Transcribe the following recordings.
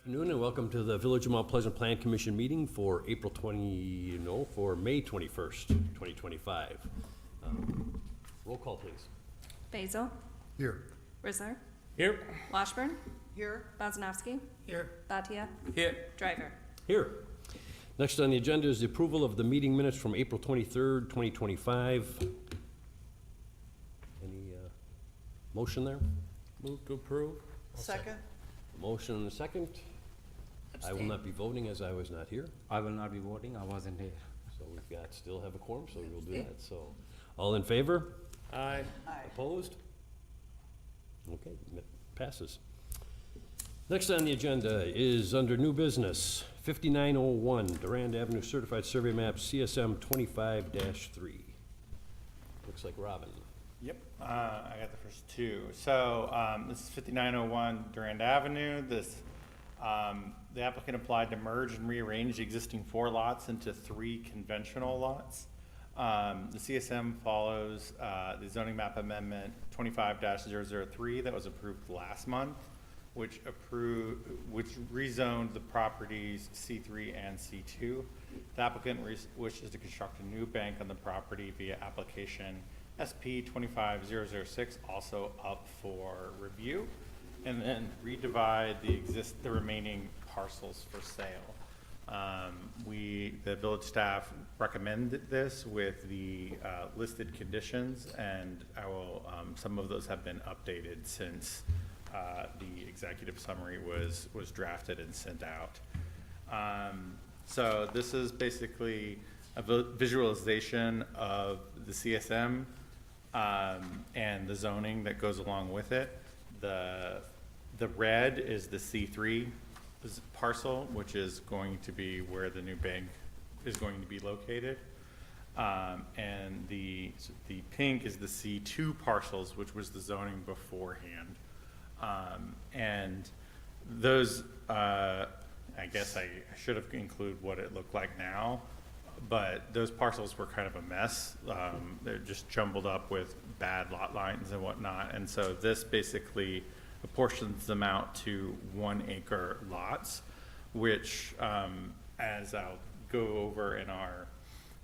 Afternoon and welcome to the Village of Mount Pleasant Plan Commission meeting for for May 21st, 2025. Roll call, please. Basil. Here. Risner. Here. Washburn. Here. Bozanovsky. Here. Batia. Here. Driver. Here. Next on the agenda is the approval of the meeting minutes from April 23rd, 2025. Any motion there? Move to approve. Second. Motion and a second. I will not be voting as I was not here. I will not be voting, I wasn't here. So we've got, still have a quorum, so we'll do that. So, all in favor? Aye. Opposed? Okay, passes. Next on the agenda is under new business, 5901 Durand Avenue Certified Survey Map, CSM 25-3. Looks like Robin. Yep, I got the first two. So this is 5901 Durand Avenue. The applicant applied to merge and rearrange the existing 4 lots into 3 conventional lots. The CSM follows the zoning map amendment 25-003 that was approved last month, which rezoned the properties C3 and C2. The applicant wishes to construct a new bank on the property via application SP 25006, also up for review, and then redivide the remaining parcels for sale. The village staff recommended this with the listed conditions, and some of those have been updated since the executive summary was drafted and sent out. So this is basically a visualization of the CSM and the zoning that goes along with it. The red is the C3 parcel, which is going to be where the new bank is going to be located. And the pink is the C2 parcels, which was the zoning beforehand. And those, I guess I should have included what it looked like now, but those parcels were kind of a mess. They're just jumbled up with bad lot lines and whatnot. And so this basically apportions them out to 1-acre lots, which, as I'll go over in our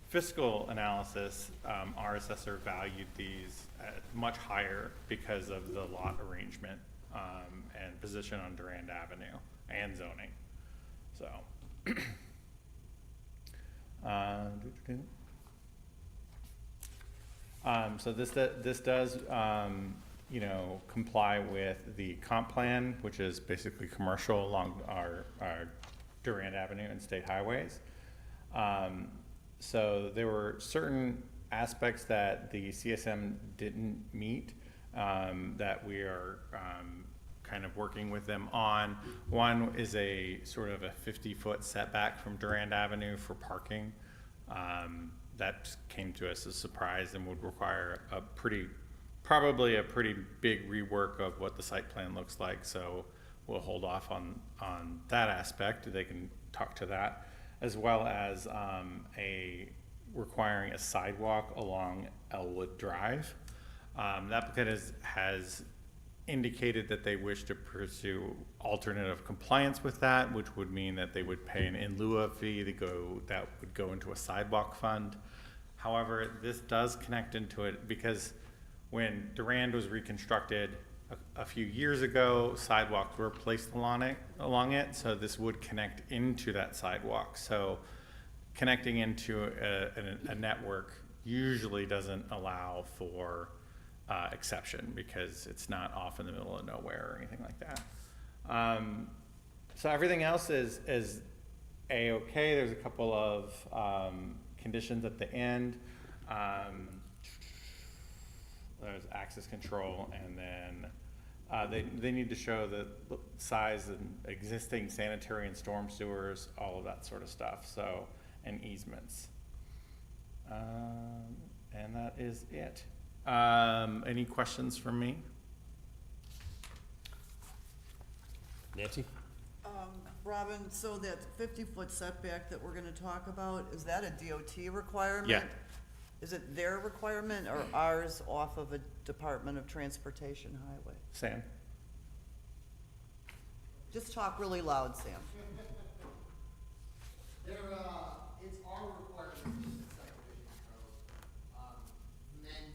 fiscal analysis, our assessor valued these at much higher because of the lot arrangement and position on Durand Avenue and zoning. So. So this does, comply with the comp plan, which is basically commercial along our Durand Avenue and state highways. So there were certain aspects that the CSM didn't meet that we are kind of working with them on. One is a sort of a 50-foot setback from Durand Avenue for parking. That came to us as a surprise and would require probably a pretty big rework of what the site plan looks like. So we'll hold off on that aspect. They can talk to that, as well as requiring a sidewalk along Elwood Drive. The applicant has indicated that they wish to pursue alternative compliance with that, which would mean that they would pay an in lieu of fee that would go into a sidewalk fund. However, this does connect into it because when Durand was reconstructed a few years ago, sidewalks were placed along it, so this would connect into that sidewalk. So connecting into a network usually doesn't allow for exception because it's not off in the middle of nowhere or anything like that. So everything else is A-okay. There's a couple of conditions at the end. There's access control, and then they need to show the size and existing sanitary and storm sewers, all of that sort of stuff. So, and easements. And that is it. Any questions from me? Nancy? Robin, so that 50-foot setback that we're gonna talk about, is that a DOT requirement? Yeah. Is it their requirement or ours off of a Department of Transportation highway? Sam? Just talk really loud, Sam. It's our requirement in the subdivision code, meant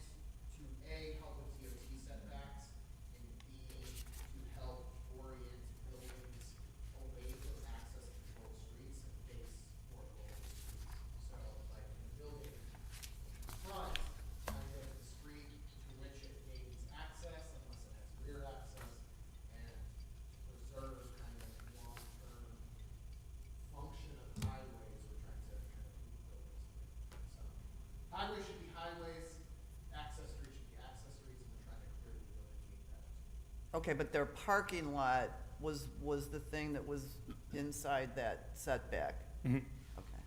to A, help with DOT setbacks, and B, to help orient buildings away from access controlled streets and face more rural streets. So like the building front, kind of the street to which it gains access unless it has rear access, and preserve kind of long-term function of highways, we're trying to kind of move buildings. So, highways should be highways, access streets should be access streets, and we're trying to clearly delineate that. Okay, but their parking lot was the thing that was inside that setback? Mhm. Okay.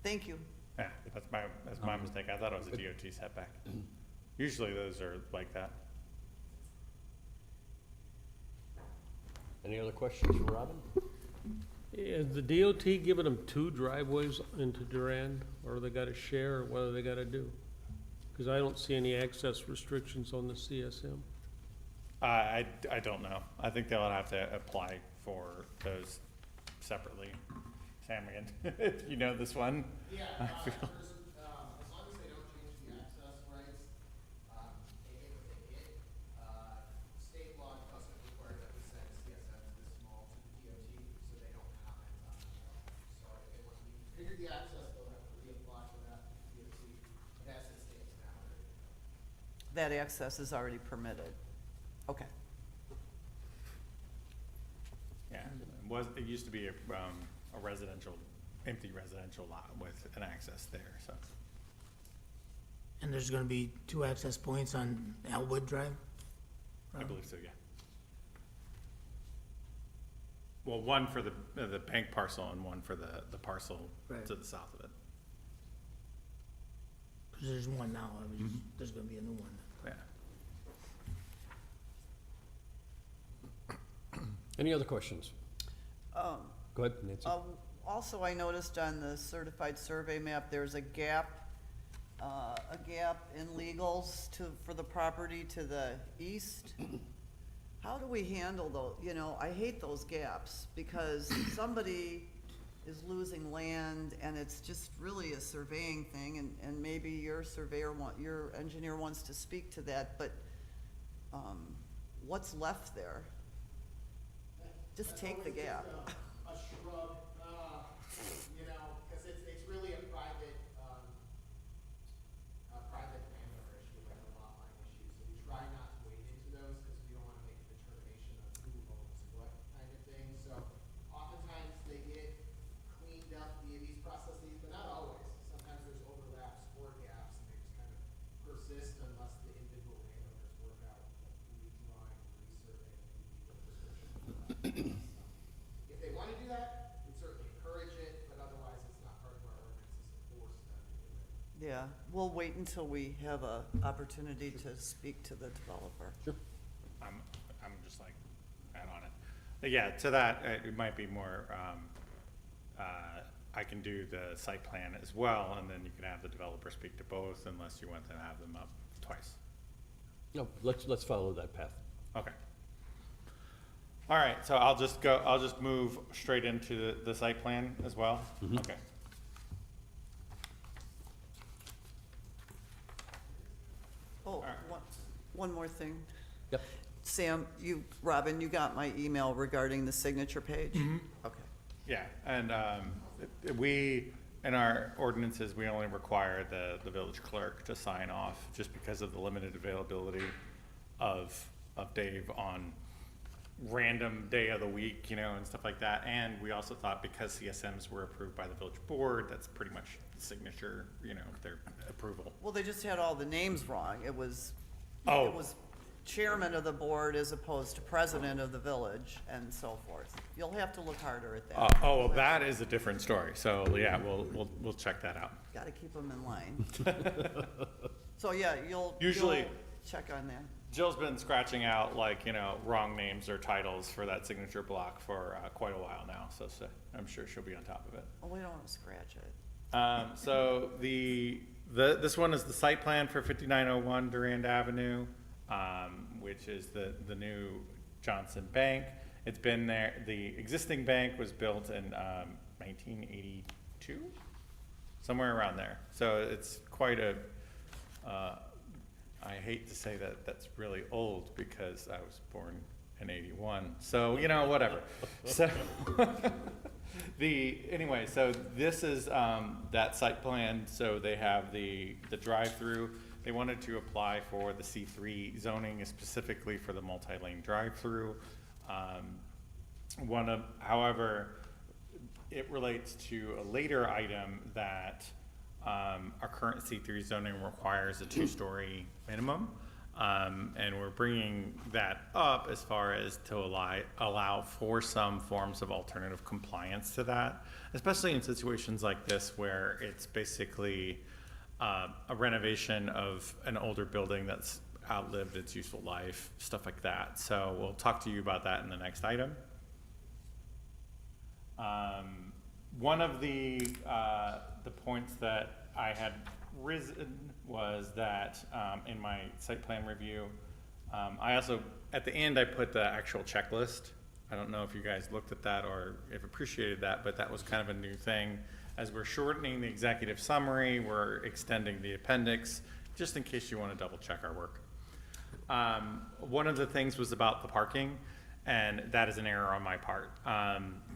Thank you. Yeah, that's my mistake. I thought it was a DOT setback. Usually those are like that. Any other questions for Robin? Is the DOT giving them 2 driveways into Durand, or they gotta share, or what do they gotta do? Because I don't see any access restrictions on the CSM. I don't know. I think they'll have to apply for those separately. Sam, again, you know this one? Yeah, I there's, feel- as long as they don't change the access rights, they get what they get. State law doesn't require that we send CSMs this small to the DOT, so they don't comment on it at all. So if they want to reconfigure the access, they'll have to reapply for that to DOT, but as it stands now, they're good to go. That access is already permitted. Okay. Yeah, it used to be a residential, empty residential lot with an access there, so. And there's gonna be 2 access points on Elwood Drive? I believe so, yeah. Well, one for the bank parcel and one for the parcel Right. to the south of it. Cause there's one now, there's gonna be a new one. Yeah. Any other questions? Um, Go ahead, Nancy. Also, I noticed on the certified survey map, there's a gap in legals for the property to the east. How do we handle those? You know, I hate those gaps, because somebody is losing land, and it's just really a surveying thing, and maybe your your engineer wants to speak to that, but, what's left there? Just take the gap. A shrub, you know, because it's really a private landowner issue, like a lot line issue. So we try not to wade into those because we don't want to make a determination of who owns what kind of thing. So oftentimes they get cleaned up via these processes, but not always. Sometimes there's overlaps or gaps, and they just kind of persist unless the individual landowners work out like redrawing, resurveying, and prescription. If they want to do that, we'd certainly encourage it, but otherwise it's not part of our ordinances to force them to do it. Yeah, we'll wait until we have a opportunity to speak to the developer. I'm just like, add on it. But yeah, to that, it might be more, I can do the site plan as well, and then you can have the developer speak to both unless you want to have them up twice. No, let's follow that path. Okay. All right, so I'll just move straight into the site plan as well? Okay. Oh, right. one more thing. Yep. Sam, Robin, you got my email regarding the signature page? Okay. Yeah, and we, in our ordinances, we only require the village clerk to sign off just because of the limited availability of Dave on random day of the week, you know, and stuff like that. And we also thought because CSMs were approved by the village board, that's pretty much the signature, you know, their approval. Well, they just had all the names wrong. It was Oh. chairman of the board as opposed to president of the village and so forth. You'll have to look harder at that. Well, that is a different story. So yeah, we'll check that out. Gotta keep them in line. So, yeah, you'll Usually- check on that. Jill's been scratching out like, you know, wrong names or titles for that signature block for quite a while now, so I'm sure she'll be on top of it. Oh, we don't want to scratch it. So this one is the site plan for 5901 Durand Avenue, which is the new Johnson Bank. It's been there, the existing bank was built in 1982, somewhere around there. So it's quite a, I hate to say that that's really old because I was born in 81. So, you know, whatever. So anyway, so this is that site plan. So they have the drive-through. They wanted to apply for the C3 zoning specifically for the multi-lane drive-through. However, it relates to a later item that our current C3 zoning requires a 2-story minimum. And we're bringing that up as far as to allow for some forms of alternative compliance to that, especially in situations like this where it's basically a renovation of an older building that's outlived its useful life, stuff like that. So we'll talk to you about that in the next item. One of the points that I had risen was that in my site plan review, I also, at the end, I put the actual checklist. I don't know if you guys looked at that or if appreciated that, but that was kind of a new thing. As we're shortening the executive summary, we're extending the appendix, just in case you want to double check our work. One of the things was about the parking, and that is an error on my part.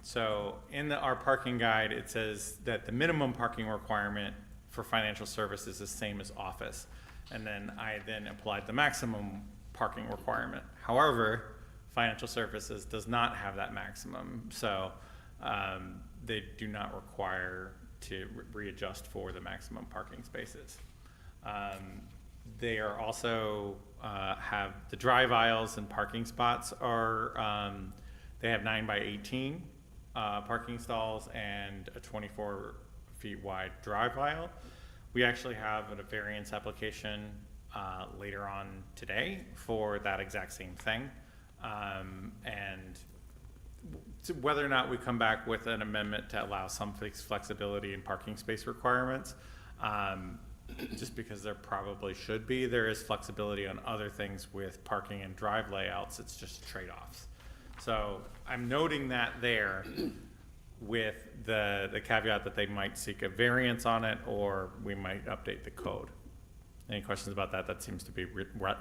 So in our parking guide, it says that the minimum parking requirement for financial services is the same as office. And then I applied the maximum parking requirement. However, financial services does not have that maximum. So they do not require to readjust for the maximum parking spaces. They are also have the drive aisles and parking spots are, they have 9 by 18 parking stalls and a 24 feet wide drive aisle. We actually have a variance application later on today for that exact same thing. And whether or not we come back with an amendment to allow some flexibility in parking space requirements, just because there probably should be, there is flexibility on other things with parking and drive layouts. It's just trade-offs. So I'm noting that there with the caveat that they might seek a variance on it, or we might update the code. Any questions about that? That seems to be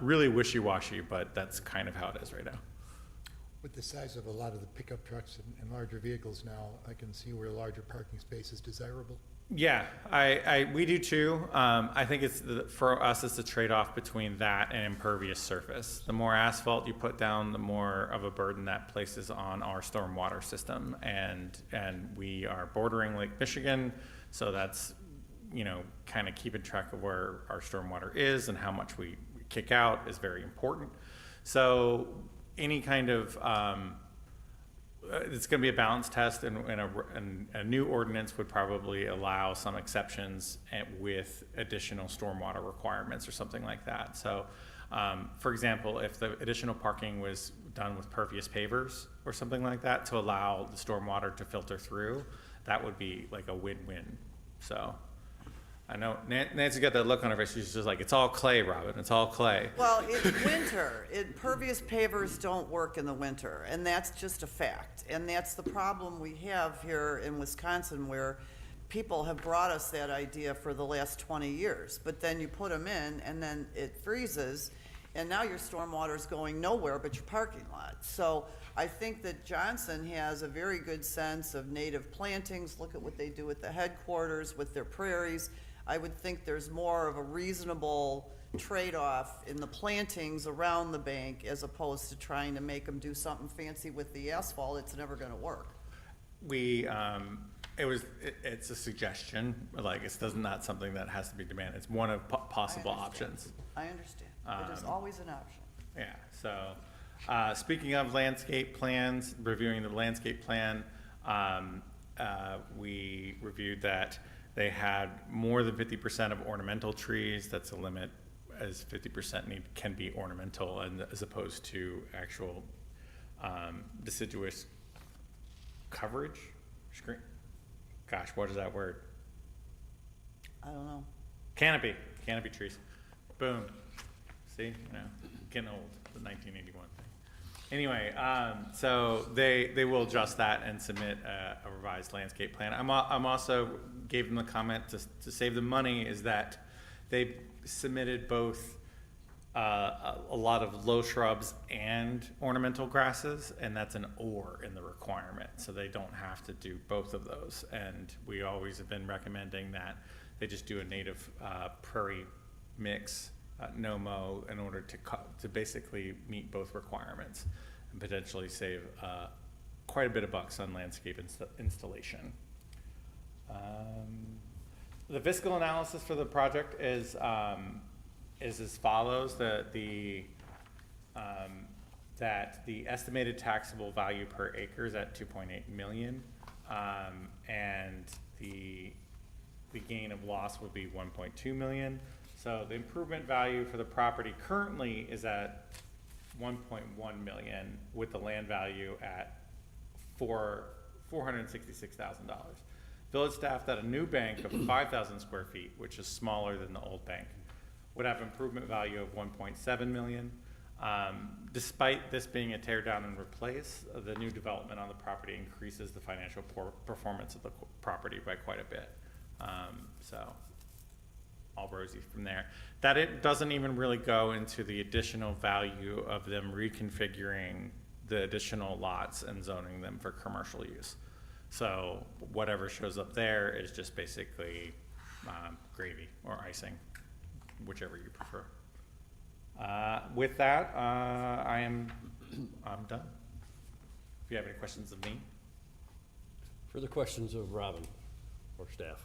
really wishy-washy, but that's kind of how it is right now. With the size of a lot of the pickup trucks and larger vehicles now, I can see where larger parking space is desirable. Yeah, we do too. I think for us, it's a trade-off between that and impervious surface. The more asphalt you put down, the more of a burden that places on our stormwater system. And we are bordering Lake Michigan, so that's, you know, kind of keeping track of where our stormwater is and how much we kick out is very important. So any kind of it's going to be a balance test, and a new ordinance would probably allow some exceptions with additional stormwater requirements or something like that. So, for example, if the additional parking was done with pervious pavers or something like that to allow the stormwater to filter through, that would be like a win-win. So, I know Nancy got that look on her face. She's just like, "It's all clay, Robin. It's all clay." Well, it's winter. Impervious pavers don't work in the winter, and that's just a fact. And that's the problem we have here in Wisconsin, where people have brought us that idea for the last 20 years. But then you put them in, and then it freezes, and now your stormwater's going nowhere but your parking lot. So I think that Johnson has a very good sense of native plantings. Look at what they do at the headquarters with their prairies. I would think there's more of a reasonable trade-off in the plantings around the bank as opposed to trying to make them do something fancy with the asphalt. It's never gonna work. It's a suggestion, like it's not something that has to be demanded. It's one of possible options. I understand. It is always an option. Yeah, so, speaking of landscape plans, reviewing the landscape plan, we reviewed that they had more than 50% of ornamental trees. That's a limit, as 50% can be ornamental, and as opposed to actual deciduous coverage. Screen. Gosh, what is that word? I don't know. Canopy trees. Boom. See, getting old. The 1981 thing. Anyway, so they will adjust that and submit a revised landscape plan. I'm also gave them the comment to save them money is that they submitted both a lot of low shrubs and ornamental grasses, and that's an or in the requirement, so they don't have to do both of those. And we always have been recommending that they just do a native prairie mix, no mow, in order to basically meet both requirements and potentially save quite a bit of bucks on landscape installation. The fiscal analysis for the project is as follows: that the estimated taxable value per acre is at 2.8 million, and the gain of loss would be 1.2 million. So the improvement value for the property currently is at 1.1 million, with the land value at $466,000. Village staff that a new bank of 5,000 square feet, which is smaller than the old bank, would have improvement value of 1.7 million. Despite this being a tear down and replace, the new development on the property increases the financial performance of the property by quite a bit. So all rosy from there. That it doesn't even really go into the additional value of them reconfiguring the additional lots and zoning them for commercial use. So whatever shows up there is just basically gravy or icing, whichever you prefer. With that, I'm done. If you have any questions of me. Further questions of Robin or staff?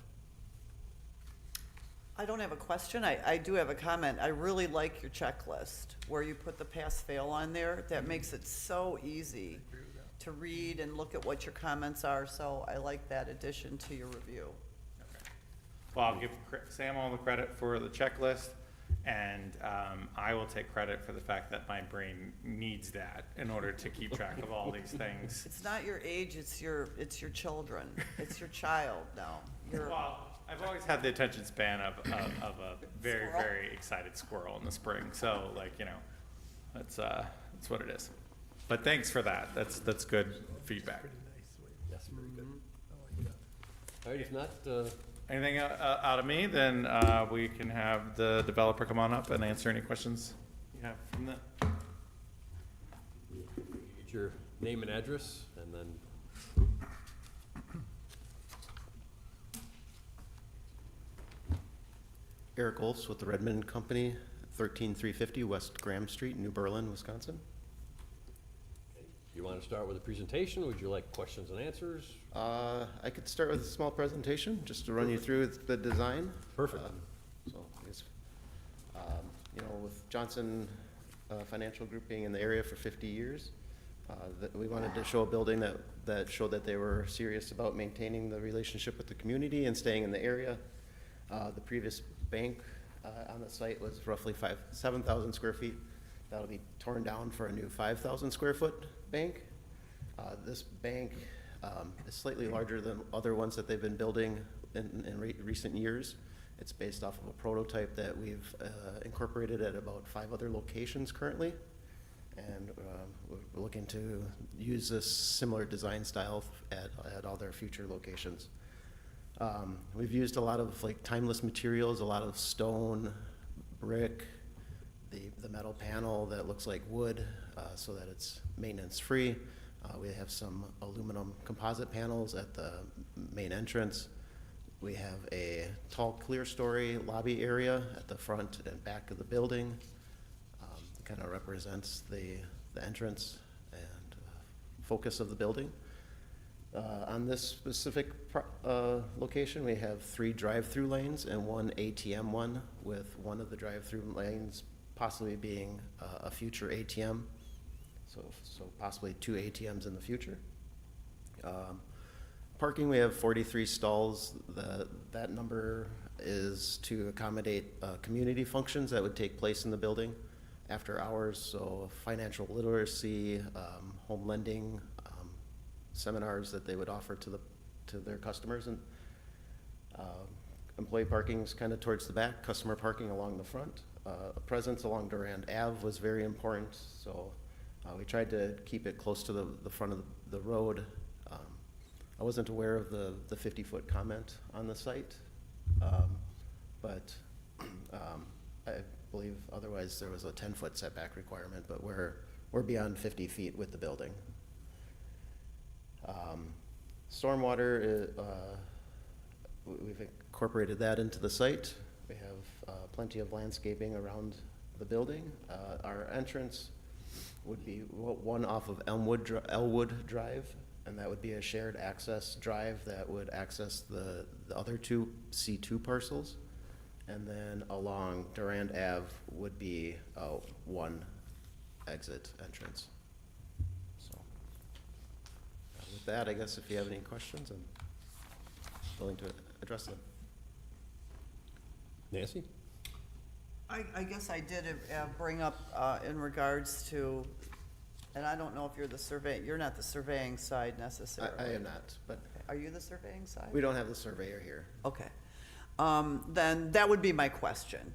I don't have a question. I do have a comment. I really like your checklist where you put the pass-fail on there. That makes it so easy to read and look at what your comments are, so I like that addition to your review. Okay. Well, I'll give Sam all the credit for the checklist, and I will take credit for the fact that my brain needs that in order to keep track of all these things. It's not your age, it's your children. It's your child now. Well, I've always had the attention span of a very, Squirrel? very excited squirrel in the spring. So, like, you know, that's what it is. But thanks for that. That's good feedback. Yes, very good. All right, if not, Anything out of me, then we can have the developer come on up and answer any questions you have from them. get your name and address, and then Eric Olfs with the Redmond Company, 13350 West Graham Street, New Berlin, Wisconsin. you want to start with a presentation? Would you like questions and answers? I could start with a small presentation, just to run you through the design. Perfect. So, I guess, you know, with Johnson Financial Group being in the area for 50 years, that we wanted to show a building that showed that they were serious about maintaining the relationship with the community and staying in the area. The previous bank on the site was roughly 7,000 square feet. That'll be torn down for a new 5,000 square foot bank. This bank is slightly larger than other ones that they've been building in recent years. It's based off of a prototype that we've incorporated at about 5 other locations currently. And we're looking to use this similar design style at all their future locations. We've used a lot of like timeless materials, a lot of stone, brick, the metal panel that looks like wood, so that it's maintenance free. We have some aluminum composite panels at the main entrance. We have a tall clear story lobby area at the front and back of the building. It kind of represents the entrance and focus of the building. On this specific location, we have 3 drive-through lanes and 1 ATM one, with one of the drive-through lanes possibly being a future ATM. So possibly 2 ATMs in the future. Parking, we have 43 stalls. That number is to accommodate community functions that would take place in the building after hours, so financial literacy, home lending, seminars that they would offer to their customers. And employee parking is kind of towards the back, customer parking along the front. A presence along Durand Ave was very important, so We tried to keep it close to the front of the road. I wasn't aware of the 50-foot comment on the site, but I believe otherwise there was a 10-foot setback requirement, but we're beyond 50 feet with the building. Stormwater, we've incorporated that into the site. We have plenty of landscaping around the building. Our entrance would be one off of Elwood Drive, and that would be a shared access drive that would access the other two C2 parcels. And then along Durand Ave would be one exit entrance. So with that, I guess if you have any questions, I'm willing to address them. Nancy? I guess I did bring up in regards to, and I don't know if you're not the surveying side necessarily. I am not, but Are you the surveying side? we don't have the surveyor here. Okay. Then that would be my question.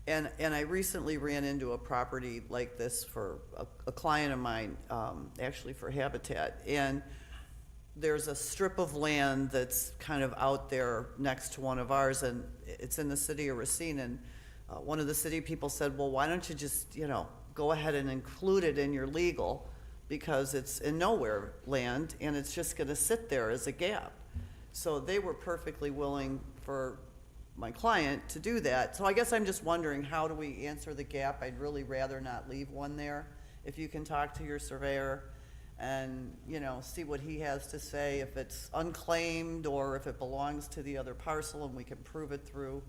And I recently ran into a property like this for a client of mine, actually for Habitat. And there's a strip of land that's kind of out there next to one of ours, and it's in the city of Racine. And one of the city people said, well, why don't you just, go ahead and include it in your legal, because it's in nowhere land, and it's just gonna sit there as a gap. So they were perfectly willing for my client to do that. So I guess I'm just wondering, how do we answer the gap? I'd really rather not leave one there. If you can talk to your surveyor and, see what he has to say, if it's unclaimed or if it belongs to the other parcel and we can prove it through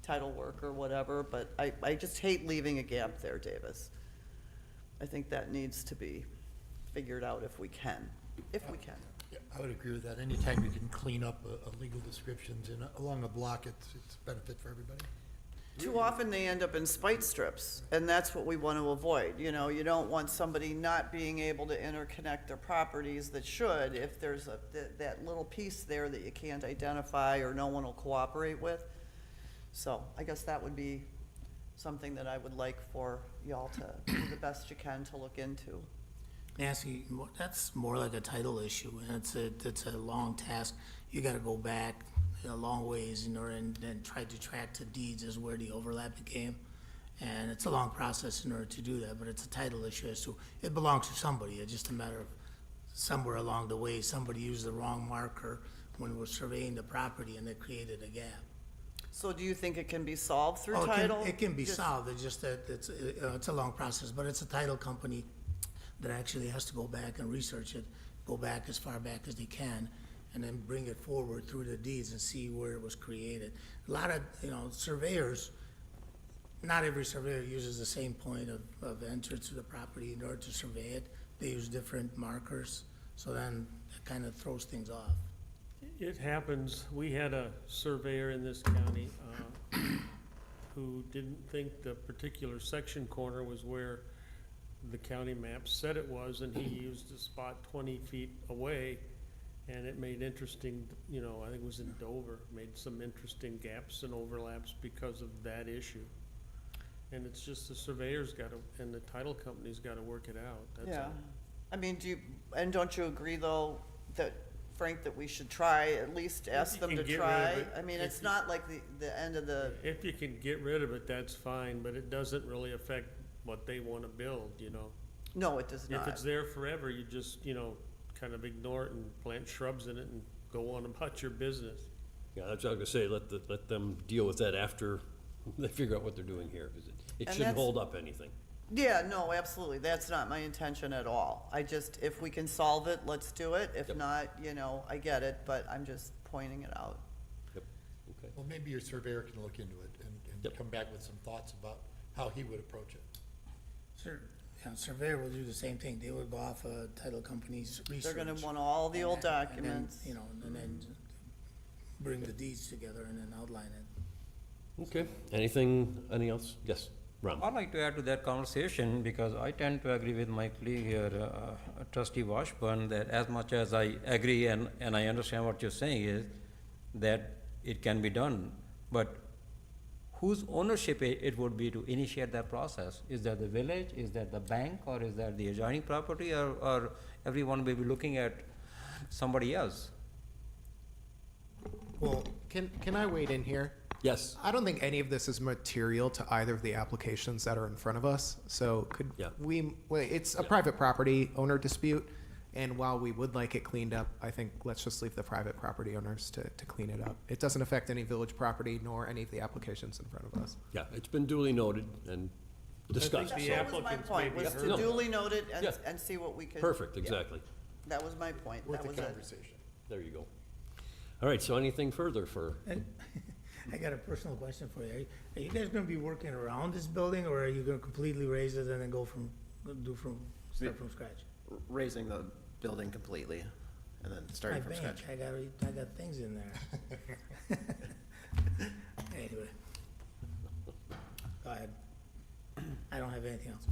title work or whatever. But I just hate leaving a gap there, Davis. I think that needs to be figured out if we can. Yeah, I would agree with that. Anytime you can clean up a legal descriptions along a block, it's a benefit for everybody. Too often they end up in spite strips, and that's what we want to avoid. You don't want somebody not being able to interconnect their properties that should, if there's that little piece there that you can't identify or no one will cooperate with. So I guess that would be something that I would like for y'all to do the best you can to look into. Nancy, that's more like a title issue, and it's a long task. You gotta go back a long ways in order and then try to track the deeds is where the overlap became. And it's a long process in order to do that, but it's a title issue, so it belongs to somebody. It's just a matter of somewhere along the way, somebody used the wrong marker when we were surveying the property and it created a gap. So do you think it can be solved through Oh, title? It can be Just- solved, it's just that it's a long process, but it's a title company that actually has to go back and research it, go back as far back as they can, and then bring it forward through the deeds and see where it was created. A lot of, surveyors, not every surveyor uses the same point of entrance to the property in order to survey it. They use different markers, so then it kind of throws things off. It happens. We had a surveyor in this county who didn't think the particular section corner was where the county map said it was, and he used a spot 20 feet away, and it made interesting, I think it was in Dover, made some interesting gaps and overlaps because of that issue. And it's just the surveyor's and the title company's gotta work it out, that's Yeah. all. I mean, don't you agree, though, that, Frank, that we should try, at least ask you them can to get rid try? of it, I mean, if it's you- not like the end of the, If you can get rid of it, that's fine, but it doesn't really affect what they wanna build, no, it does not. If it's there forever, you just, kind of ignore it and plant shrubs in it and go on about your business. Yeah, that's what I was gonna say, let them deal with that after they figure out what they're doing here, because it And shouldn't that's- hold up anything. Yeah, no, absolutely, that's not my intention at all. if we can solve it, let's do it. If Yep. not, I get it, but I'm just pointing it out. Yep, okay. Well, maybe your surveyor can look into it and Yep. come back with some thoughts about how he would approach it. Surveyor will do the same thing. They would go off a title company's research. They're gonna want all the old and then, documents. and then bring the deeds together and then outline it. Okay, any else? Yes, Ram? I'd like to add to that conversation because I tend to agree with my colleague here, trustee Washburn, that as much as I agree and I understand what you're saying is that it can be done, but whose ownership it would be to initiate that process? Is that the village, is that the bank, or is that the adjoining property, or everyone will be looking at somebody else? Well, can I wade in here? Yes. I don't think any of this is material to either of the applications that are in front of us. So could Yeah. well, it's a private property owner dispute. And while we would like it cleaned up, I think let's just leave the private property owners to clean it up. It doesn't affect any village property nor any of the applications in front of us. Yeah, it's been duly noted and discussed. The That was my applicants point, may was be to heard. duly note it Yeah. and see what we could. Perfect, yeah. exactly. That was my point, Worth that a was it. conversation. There you go. All right, so anything further for, I got a personal question for you. Are you guys gonna be working around this building, or are you gonna completely raise it and then start from scratch? Raising the building completely and then My starting from bench, scratch. I got things in there. Anyway. Go ahead. I don't have anything else.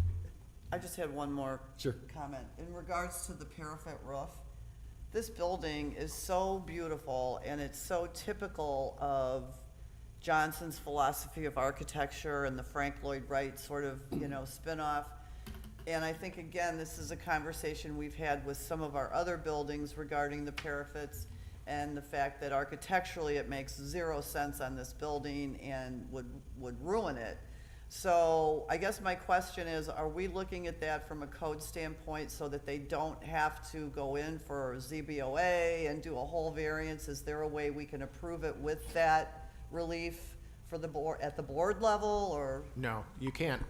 I just had one more Sure. comment. In regards to the parapet roof, this building is so beautiful and it's so typical of Johnson's philosophy of architecture and the Frank Lloyd Wright sort of, spin-off. And I think, again, this is a conversation we've had with some of our other buildings regarding the parapets and the fact that architecturally it makes zero sense on this building and would ruin it. So I guess my question is, are we looking at that from a code standpoint so that they don't have to go in for ZBOA and do a whole variance? Is there a way we can approve it with that relief for the board, at the board level, or? No, you can't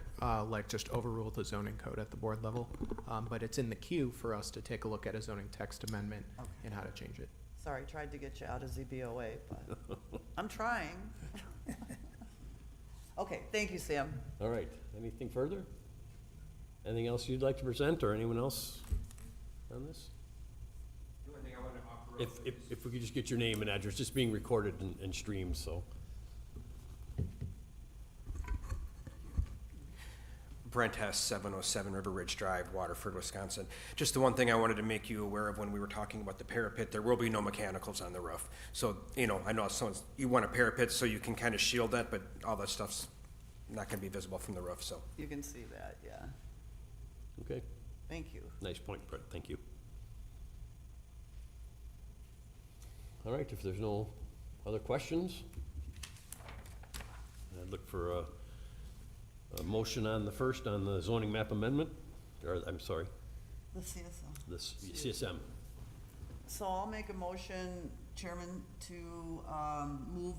just overrule the zoning code at the board level, but it's in the queue for us to take a look at a zoning text amendment and how to change it. Sorry, tried to get you out of ZBOA, but I'm trying. Okay, thank you, Sam. all right, anything further? Anything else you'd like to present, or anyone else on this? The only thing I want to offer up If we could just get your name and address, just being recorded and streamed, so. Brent Hess, 707 River Ridge Drive, Waterford, Wisconsin. Just the one thing I wanted to make you aware of when we were talking about the parapet, there will be no mechanicals on the roof. So, I know you want a parapet so you can kind of shield that, but all that stuff's not going to be visible from the roof, so. You can see that, yeah. Okay, Thank you. nice point, Brett, thank you. All right, if there's no other questions, I'd look for a motion on the first, on the zoning map amendment, or, I'm sorry, The CSM. the CSM. So I'll make a motion, Chairman, to move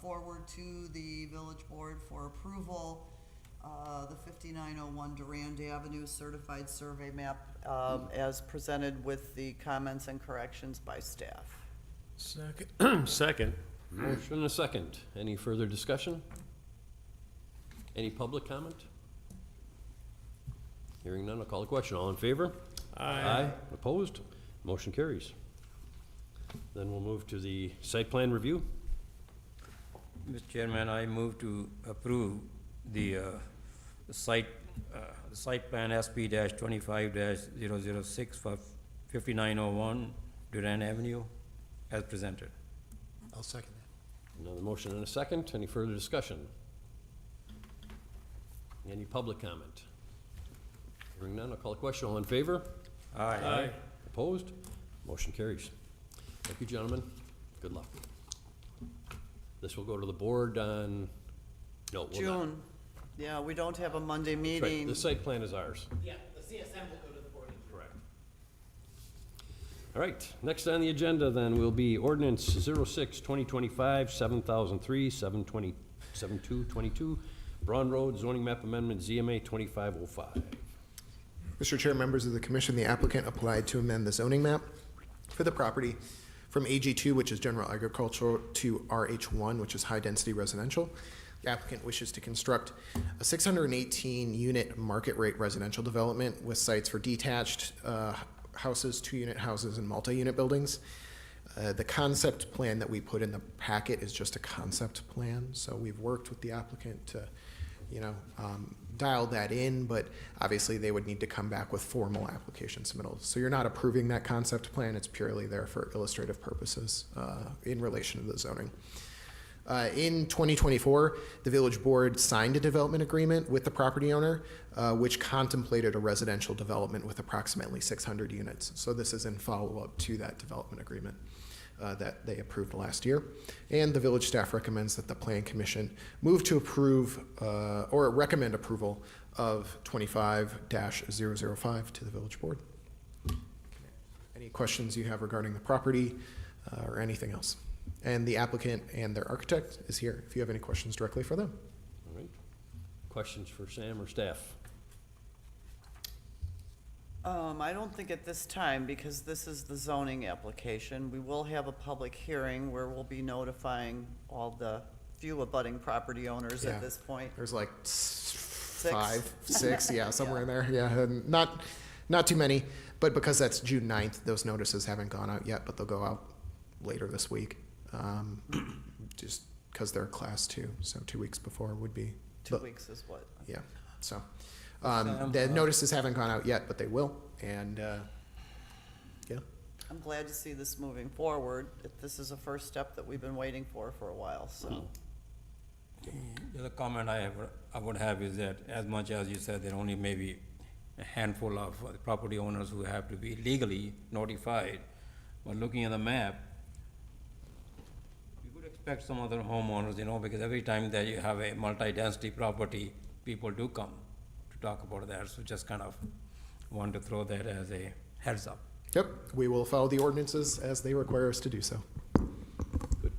forward to the village board for approval, the 5901 Durand Avenue Certified Survey Map as presented with the comments and corrections by staff. Second. Second. Motion and a second. Any further discussion? Any public comment? Hearing none, I'll call the question. All in favor? Aye. Opposed? Motion carries. Then we'll move to the site plan review. Mr. Chairman, I move to approve the site plan SP-25-006 for 5901 Durand Avenue as presented. I'll second that. Another motion and a second. Any further discussion? Any public comment? Hearing none, I'll call the question. All in favor? Aye. Opposed? Motion carries. Thank you, gentlemen. Good luck. This will go to the board on, no, will not. June. Yeah, we don't have a Monday That's right. meeting. The site plan is ours. Yeah, the CSM will go to the board in June. Correct. All right, next on the agenda then will be ordinance 06-2025, 7003, 7222, Braun Road zoning map amendment, ZMA 2505. Mr. Chair, members of the commission, the applicant applied to amend the zoning map for the property from AG2, which is general agricultural, to RH1, which is high-density residential. The applicant wishes to construct a 618-unit market rate residential development with sites for detached houses, two-unit houses, and multi-unit buildings. The concept plan that we put in the packet is just a concept plan, so we've worked with the applicant to, dial that in, but obviously they would need to come back with formal application submittals. So you're not approving that concept plan, it's purely there for illustrative purposes in relation to the zoning. In 2024, the village board signed a development agreement with the property owner, which contemplated a residential development with approximately 600 units. So this is in follow-up to that development agreement that they approved last year. And the village staff recommends that the Plan Commission move to approve or recommend approval of 25-005 to the village board. Any questions you have regarding the property or anything else? And the applicant and their architect is here if you have any questions directly for them. All right. Questions for Sam or staff? I don't think at this time, because this is the zoning application. We will have a public hearing where we'll be notifying all the few abutting property owners Yeah. at this point. There's like 5, 6, yeah, somewhere in there. Yeah, and not too many, but because that's June 9th, those notices haven't gone out yet, but they'll go out later this week. Just because they're class 2, so 2 weeks before would be. 2 weeks is what? Yeah, so, the notices haven't gone out yet, but they will, and, yeah. I'm glad to see this moving forward. This is a first step that we've been waiting for a while, so. The other comment I would have is that as much as you said, there are only maybe a handful of property owners who have to be legally notified, but looking at the map, you could expect some other homeowners, because every time that you have a multi-density property, people do come to talk about that, so just kind of want to throw that as a heads up. Yep, we will follow the ordinances as they require us to do so. Good.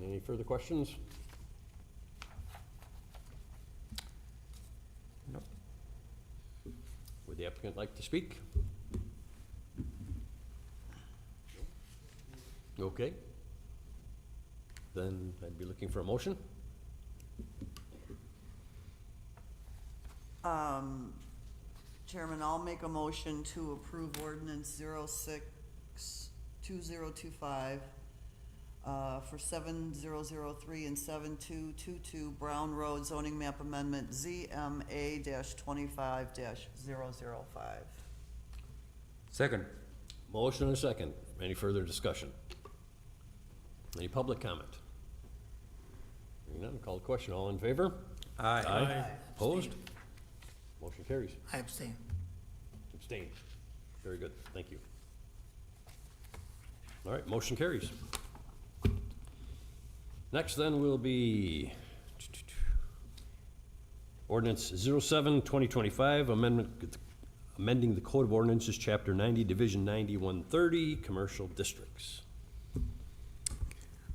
Any further questions? No. Would the applicant like to speak? Okay. Then I'd be looking for a motion. Chairman, I'll make a motion to approve ordinance 06-2025 for 7003 and 7222 Brown Road zoning map amendment ZMA-25-005. Second. Motion and a second. Any further discussion? Any public comment? Hearing none, call the question. All in favor? Aye. Opposed? Motion carries. I abstain. Abstain. Very good. Thank you. All right, motion carries. Next then will be ordinance 07-2025, amending the Code of Ordinances, Chapter 90, Division 9130, Commercial Districts.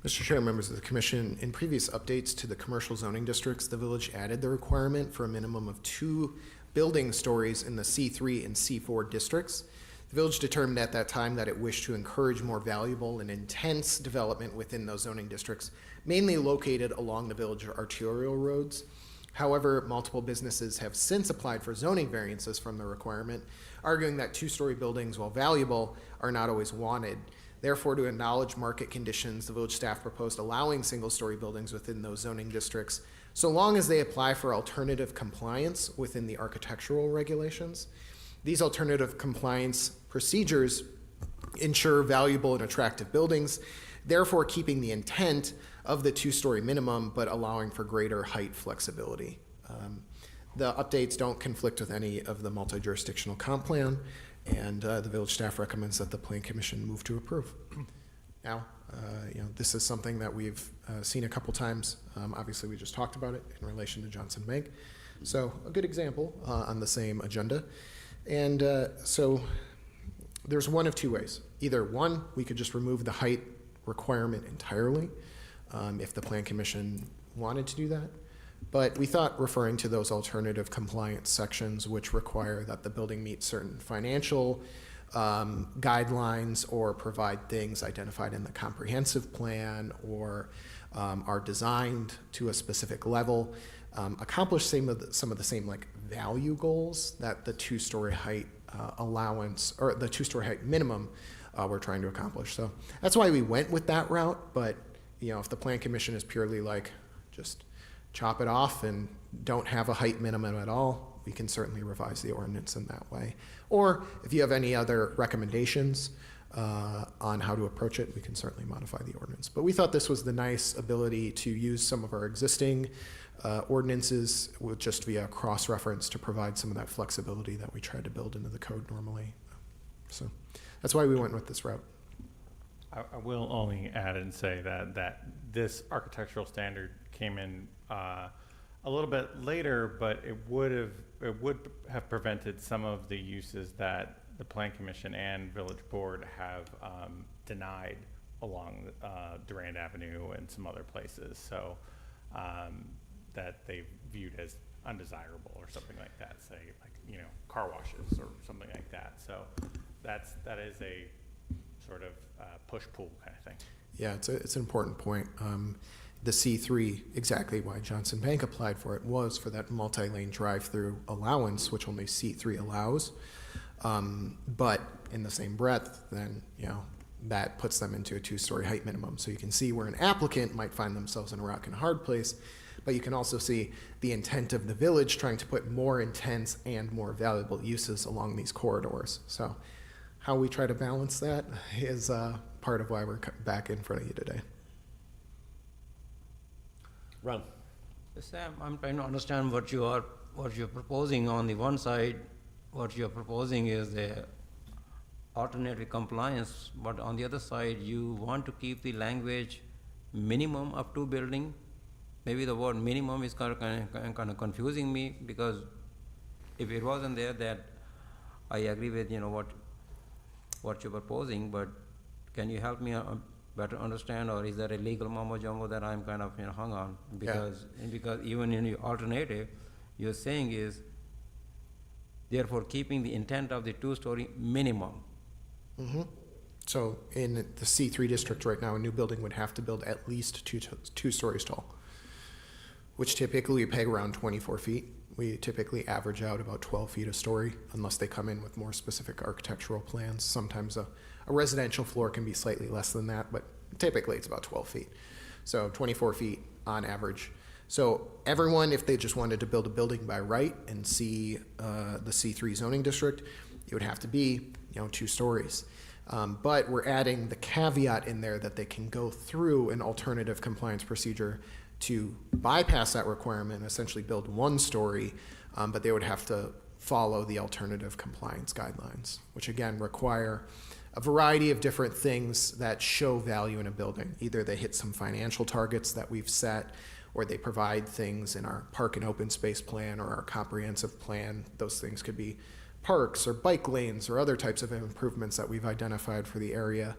Mr. Chair, members of the commission, in previous updates to the commercial zoning districts, the village added the requirement for a minimum of 2 building stories in the C3 and C4 districts. The village determined at that time that it wished to encourage more valuable and intense development within those zoning districts, mainly located along the village arterial roads. However, multiple businesses have since applied for zoning variances from the requirement, arguing that 2-story buildings, while valuable, are not always wanted. Therefore, to acknowledge market conditions, the village staff proposed allowing single-story buildings within those zoning districts, so long as they apply for alternative compliance within the architectural regulations. These alternative compliance procedures ensure valuable and attractive buildings, therefore keeping the intent of the 2-story minimum, but allowing for greater height flexibility. The updates don't conflict with any of the multi-jurisdictional comp plan, and the village staff recommends that the Plan Commission move to approve. Now, this is something that we've seen a couple times. Obviously, we just talked about it in relation to Johnson Bank. So a good example on the same agenda. And so there's one of 2 ways. Either one, we could just remove the height requirement entirely if the Plan Commission wanted to do that. But we thought referring to those alternative compliance sections, which require that the building meet certain financial guidelines or provide things identified in the comprehensive plan or are designed to a specific level, accomplish some of the same like value goals that the 2-story height allowance or the 2-story height minimum we're trying to accomplish. So that's why we went with that route. But if the Plan Commission is purely like just chop it off and don't have a height minimum at all, we can certainly revise the ordinance in that way. Or if you have any other recommendations, on how to approach it, we can certainly modify the ordinance. But we thought this was the nice ability to use some of our existing ordinances with just via cross-reference to provide some of that flexibility that we tried to build into the code normally. So that's why we went with this route. I will only add and say that this architectural standard came in a little bit later, but it would have prevented some of the uses that the Plan Commission and Village Board have denied along Durand Avenue and some other places. So that they viewed as undesirable or something like that, say like, you know, car washes or something like that. So that is a sort of push-pull kind of thing. Yeah, it's an important point. The C3, exactly why Johnson Bank applied for it, was for that multi-lane drive-through allowance, which only C3 allows. But in the same breath, then, you know, that puts them into a 2-story height minimum. So you can see where an applicant might find themselves in a rock and a hard place, but you can also see the intent of the village trying to put more intense and more valuable uses along these corridors. So how we try to balance that is part of why we're back in front of you today. Ron? Sam, I'm trying to understand what you're proposing. On the one side, what you're proposing is the alternative compliance, but on the other side, you want to keep the language minimum of 2 building. Maybe the word minimum is kind of confusing me, because if it wasn't there, that I agree with, you know, what you're proposing, but can you help me better understand, or is that a legal mumbo jumbo that I'm kind of, you know, hung on? Because even in the alternative, you're saying is therefore keeping the intent of the 2-story minimum. Mm-hmm. So in the C3 district right now, a new building would have to build at least 2 stories tall, which typically we peg around 24 feet. We typically average out about 12 feet a story, unless they come in with more specific architectural plans. Sometimes a residential floor can be slightly less than that, but typically it's about 12 feet. So 24 feet on average. So everyone, if they just wanted to build a building by right and see the C3 zoning district, it would have to be, 2 stories. But we're adding the caveat in there that they can go through an alternative compliance procedure to bypass that requirement, essentially build 1 story, but they would have to follow the alternative compliance guidelines, which again require a variety of different things that show value in a building. Either they hit some financial targets that we've set, or they provide things in our park and open space plan or our comprehensive plan. Those things could be parks or bike lanes or other types of improvements that we've identified for the area.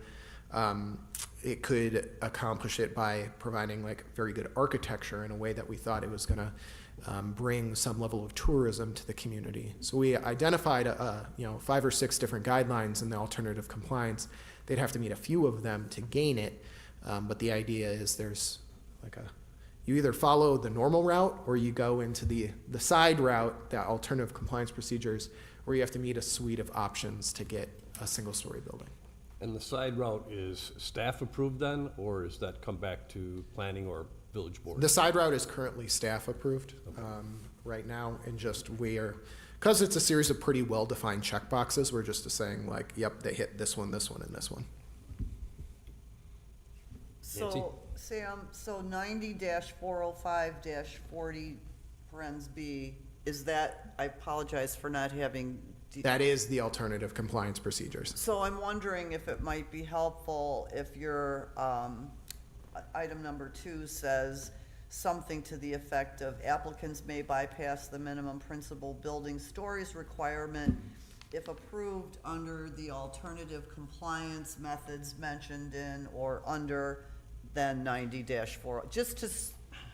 It could accomplish it by providing like very good architecture in a way that we thought it was going to bring some level of tourism to the community. So we identified 5 or 6 different guidelines in the alternative compliance. They'd have to meet a few of them to gain it, but the idea is there's like you either follow the normal route or you go into the side route, the alternative compliance procedures, where you have to meet a suite of options to get a single-story building. And the side route is staff approved then, or does that come back to planning or village board? The side route is currently staff approved right now, and just because it's a series of pretty well-defined checkboxes, we're just saying like, yep, they hit this one, and this one. Nancy? So, Sam, so 90-405-40 parens B, is that, I apologize for not having. That is the alternative compliance procedures. So I'm wondering if it might be helpful if your item number 2 says something to the effect of applicants may bypass the minimum principal building stories requirement if approved under the alternative compliance methods mentioned in or under then 90-4, just to.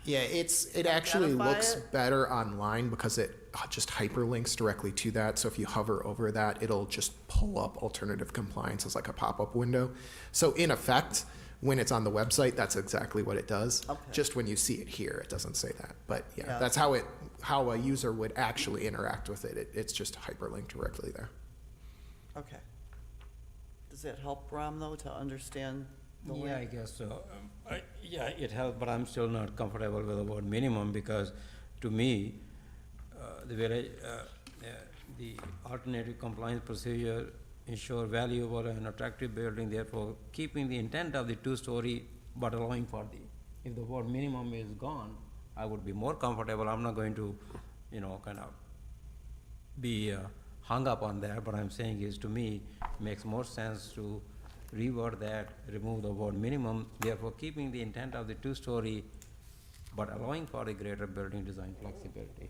Yeah, it actually Identify looks it? better online because it just hyperlinks directly to that. So if you hover over that, it'll just pull up alternative compliance as like a pop-up window. So in effect, when it's on the website, that's exactly what it does. Okay. Just when you see it here, it doesn't say that. But yeah, Yeah. that's how a user would actually interact with it. It's just hyperlinked directly there. Okay. Does it help, Ram, though, to understand the way? Yeah, I guess so. It helps, but I'm still not comfortable with the word minimum, because to me, the alternative compliance procedure ensure valuable and attractive building, therefore keeping the intent of the two-story but allowing for the, if the word minimum is gone, I would be more comfortable. I'm not going to, kind of be hung up on that. What I'm saying is, to me, makes more sense to reword that, remove the word minimum, therefore keeping the intent of the two-story but allowing for the greater building design flexibility.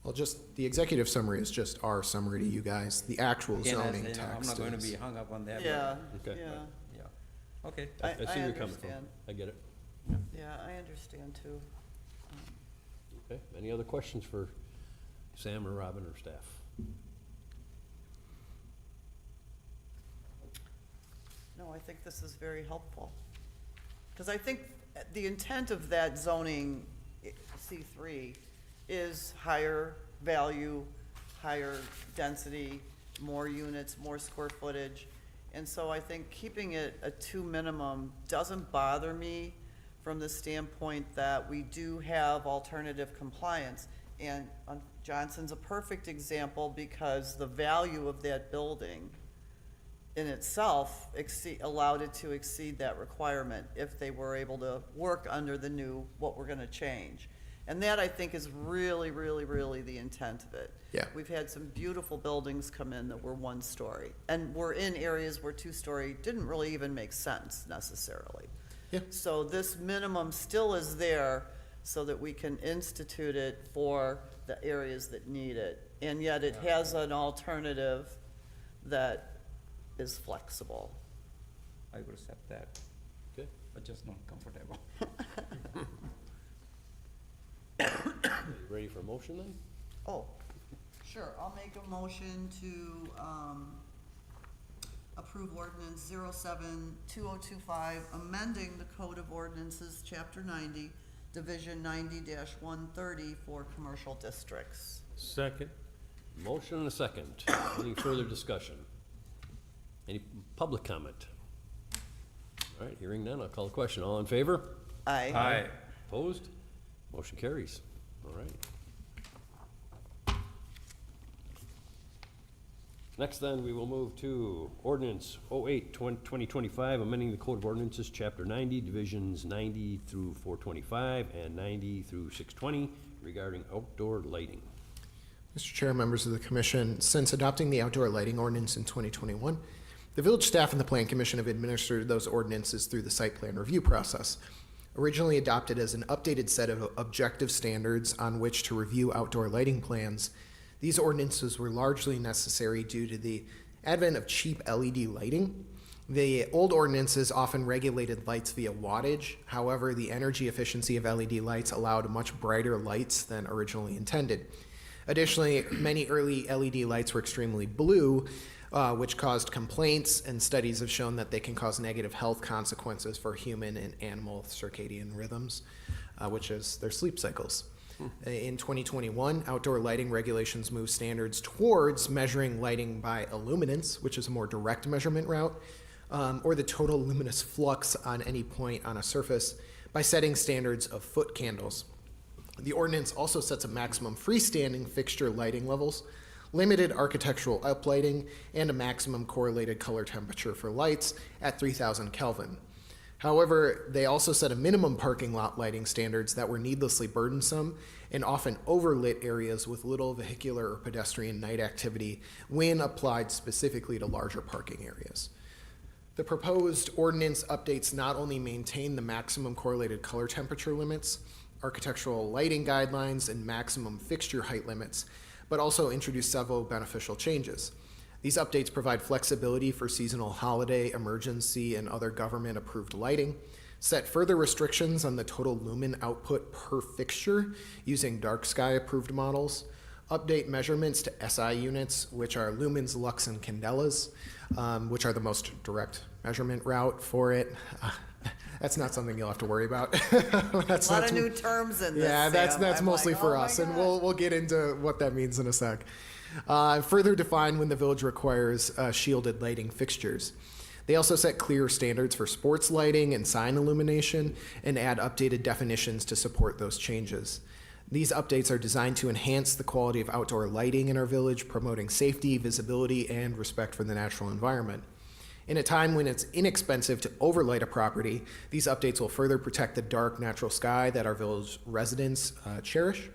Well, just, the executive summary is just our summary to you guys. The actual Again, as zoning you know, text I'm not going to is- be hung up on that. but- Yeah, Okay. yeah, Yeah, okay. I see where you're coming from. understand. I get it. Yeah, I understand too. Okay, any other questions for Sam or Robin or staff? No, I think this is very helpful. Because I think the intent of that zoning C3 is higher value, higher density, more units, more square footage. And so I think keeping it a 2 minimum doesn't bother me from the standpoint that we do have alternative compliance. And Johnson's a perfect example because the value of that building in itself allowed it to exceed that requirement if they were able to work under the new, what we're gonna change. And that, I think, is really, really, really the intent of it. Yeah. We've had some beautiful buildings come in that were 1-story, and we're in areas where 2-story didn't really even make sense necessarily. Yeah. So this minimum still is there so that we can institute it for the areas that need it. And yet it has an alternative that is flexible. I would accept that, Okay, but just not comfortable. ready for a motion then? Oh, sure, I'll make a motion to, approve ordinance 07-2025, amending the Code of Ordinances, Chapter 90, Division 90-130 for commercial districts. Second. Motion and a second. Any further discussion? Any public comment? All right, hearing none, I'll call the question. All in favor? Aye. Aye. Opposed? Motion carries. All right. Next then, we will move to ordinance 08-2025, amending the Code of Ordinances, Chapter 90, Divisions 90 through 425 and 90 through 620 regarding outdoor lighting. Mr. Chair, members of the commission, since adopting the outdoor lighting ordinance in 2021, the village staff and the plan commission have administered those ordinances through the site plan review process. Originally adopted as an updated set of objective standards on which to review outdoor lighting plans, these ordinances were largely necessary due to the advent of cheap LED lighting. The old ordinances often regulated lights via wattage. However, the energy efficiency of LED lights allowed much brighter lights than originally intended. Additionally, many early LED lights were extremely blue, which caused complaints, and studies have shown that they can cause negative health consequences for human and animal circadian rhythms, which is their sleep cycles. In 2021, outdoor lighting regulations moved standards towards measuring lighting by illuminance, which is a more direct measurement route, or the total luminous flux on any point on a surface by setting standards of foot candles. The ordinance also sets a maximum freestanding fixture lighting levels, limited architectural uplighting, and a maximum correlated color temperature for lights at 3000 Kelvin. However, they also set a minimum parking lot lighting standards that were needlessly burdensome and often overlit areas with little vehicular or pedestrian night activity when applied specifically to larger parking areas. The proposed ordinance updates not only maintain the maximum correlated color temperature limits, architectural lighting guidelines, and maximum fixture height limits, but also introduce several beneficial changes. These updates provide flexibility for seasonal holiday, emergency, and other government-approved lighting, set further restrictions on the total lumen output per fixture using dark sky-approved models, update measurements to SI units, which are lumens, lux, and candelas, which are the most direct measurement route for it. That's not something you'll have to worry about. That's A lot not of new terms in this, Yeah, that's Sam. I'm mostly like, for oh my us, and God. we'll get into what that means in a sec. Further define when the village requires shielded lighting fixtures. They also set clearer standards for sports lighting and sign illumination and add updated definitions to support those changes. These updates are designed to enhance the quality of outdoor lighting in our village, promoting safety, visibility, and respect for the natural environment. In a time when it's inexpensive to overlight a property, these updates will further protect the dark natural sky that our village residents cherish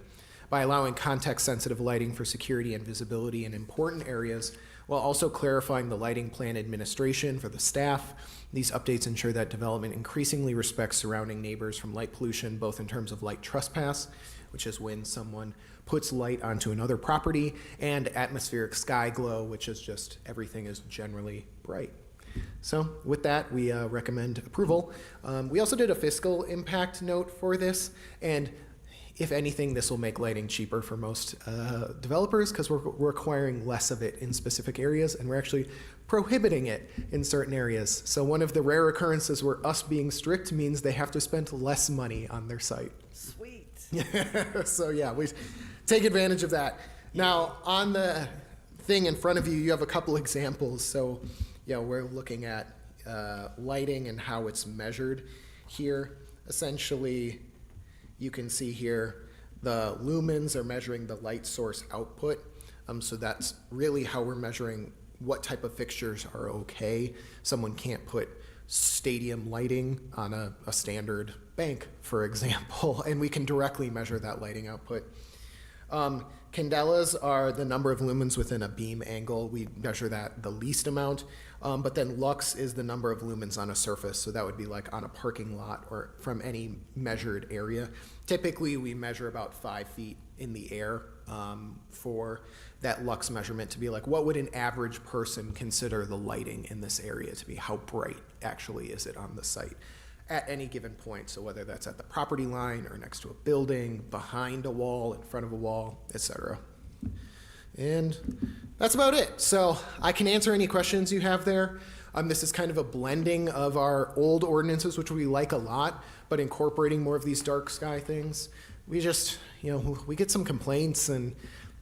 by allowing context-sensitive lighting for security and visibility in important areas, while also clarifying the lighting plan administration for the staff. These updates ensure that development increasingly respects surrounding neighbors from light pollution, both in terms of light trespass, which is when someone puts light onto another property, and atmospheric sky glow, which is just everything is generally bright. So with that, we recommend approval. We also did a fiscal impact note for this, and if anything, this will make lighting cheaper for most developers because we're requiring less of it in specific areas, and we're actually prohibiting it in certain areas. So one of the rare occurrences where us being strict means they have to spend less money on their site. Sweet. So yeah, we take advantage of that. Now, on the thing in front of you, you have a couple examples. So yeah, we're looking at lighting and how it's measured here. Essentially, you can see here the lumens are measuring the light source output. So that's really how we're measuring what type of fixtures are okay. Someone can't put stadium lighting on a standard bank, for example, and we can directly measure that lighting output. Candelas are the number of lumens within a beam angle. We measure that the least amount. But then lux is the number of lumens on a surface. So that would be like on a parking lot or from any measured area. Typically, we measure about 5 feet in the air for that lux measurement to be like, what would an average person consider the lighting in this area to be? How bright actually is it on the site at any given point? So whether that's at the property line or next to a building, behind a wall, in front of a wall, etc. And that's about it. So I can answer any questions you have there. This is kind of a blending of our old ordinances, which we like a lot, but incorporating more of these dark sky things. We just, we get some complaints, and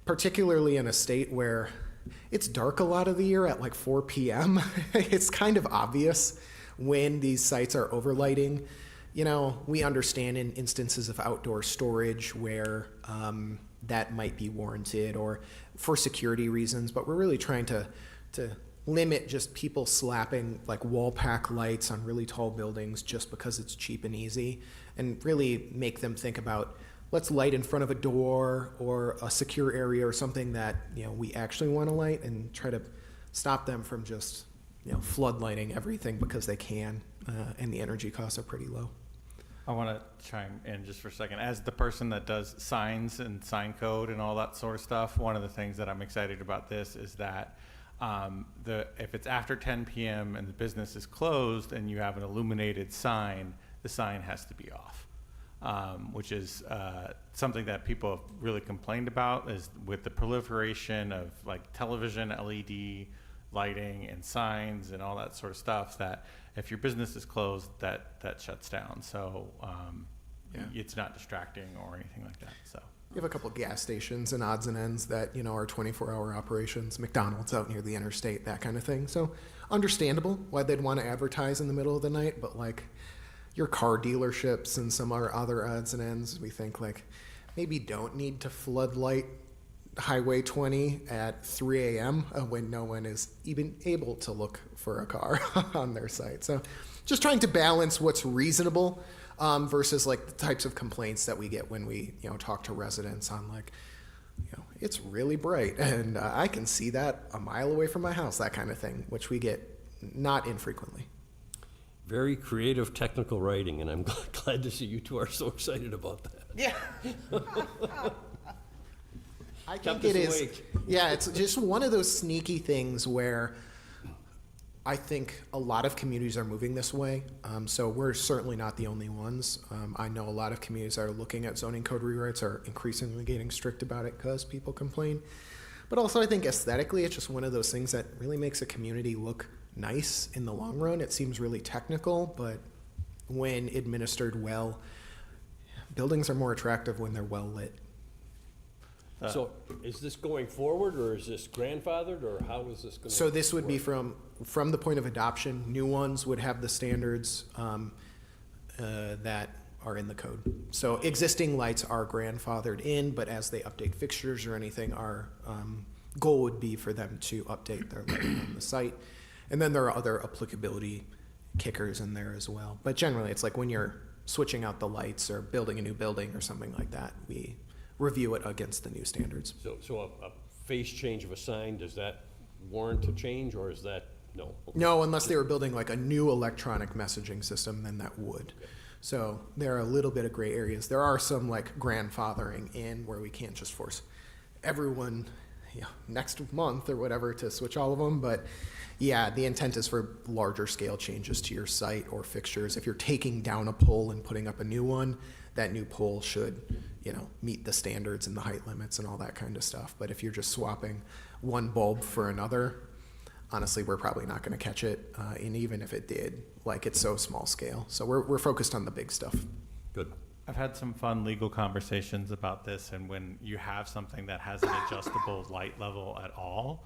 particularly in a state where it's dark a lot of the year at like 4 p.m., it's kind of obvious when these sites are overlighting. We understand in instances of outdoor storage where that might be warranted or for security reasons, but we're really trying to limit just people slapping like wall pack lights on really tall buildings just because it's cheap and easy, and really make them think about, let's light in front of a door or a secure area or something that we actually want to light, and try to stop them from just floodlighting everything because they can, and the energy costs are pretty low. I want to chime in just for a second. As the person that does signs and sign code and all that sort of stuff, one of the things that I'm excited about this is that if it's after 10 p.m. and the business is closed and you have an illuminated sign, the sign has to be off, which is something that people have really complained about, is with the proliferation of like television, LED lighting and signs and all that sort of stuff, that if your business is closed, that shuts down. So it's not distracting or anything like that. So You have a couple of gas stations and odds and ends that are 24-hour operations, McDonald's out near the interstate, that kind of thing. So understandable why they'd want to advertise in the middle of the night, but like your car dealerships and some other odds and ends, we think like maybe don't need to floodlight Highway 20 at 3 a.m. When no one is even able to look for a car on their site. So just trying to balance what's reasonable versus like the types of complaints that we get when we talk to residents on like, it's really bright and I can see that a mile away from my house, that kind of thing, which we get not infrequently. Very creative technical writing, and I'm glad to see you two are so excited about that. Yeah. I Kept think it us is. awake. Yeah, it's just one of those sneaky things where I think a lot of communities are moving this way. So we're certainly not the only ones. I know a lot of communities that are looking at zoning code rewrites are increasingly getting strict about it because people complain. But also I think aesthetically, it's just one of those things that really makes a community look nice in the long run. It seems really technical, but when administered well, buildings are more attractive when they're well lit. So is this going forward, or is this grandfathered, or how is this going to? So this would be from the point of adoption. New ones would have the standards that are in the code. So existing lights are grandfathered in, but as they update fixtures or anything, our goal would be for them to update their lighting on the site. And then there are other applicability kickers in there as well. But generally, it's like when you're switching out the lights or building a new building or something like that, we review it against the new standards. So a face change of a sign, does that warrant a change, or is that, no? No, unless they were building like a new electronic messaging system, then that would. So there are a little bit of gray areas. There are some like grandfathering in where we can't just force everyone, next month or whatever to switch all of them. But yeah, the intent is for larger scale changes to your site or fixtures. If you're taking down a pole and putting up a new one, that new pole should, meet the standards and the height limits and all that kind of stuff. But if you're just swapping one bulb for another, honestly, we're probably not going to catch it. And even if it did, like, it's so small scale. So we're focused on the big stuff. Good. I've had some fun legal conversations about this, and when you have something that has an adjustable light level at all,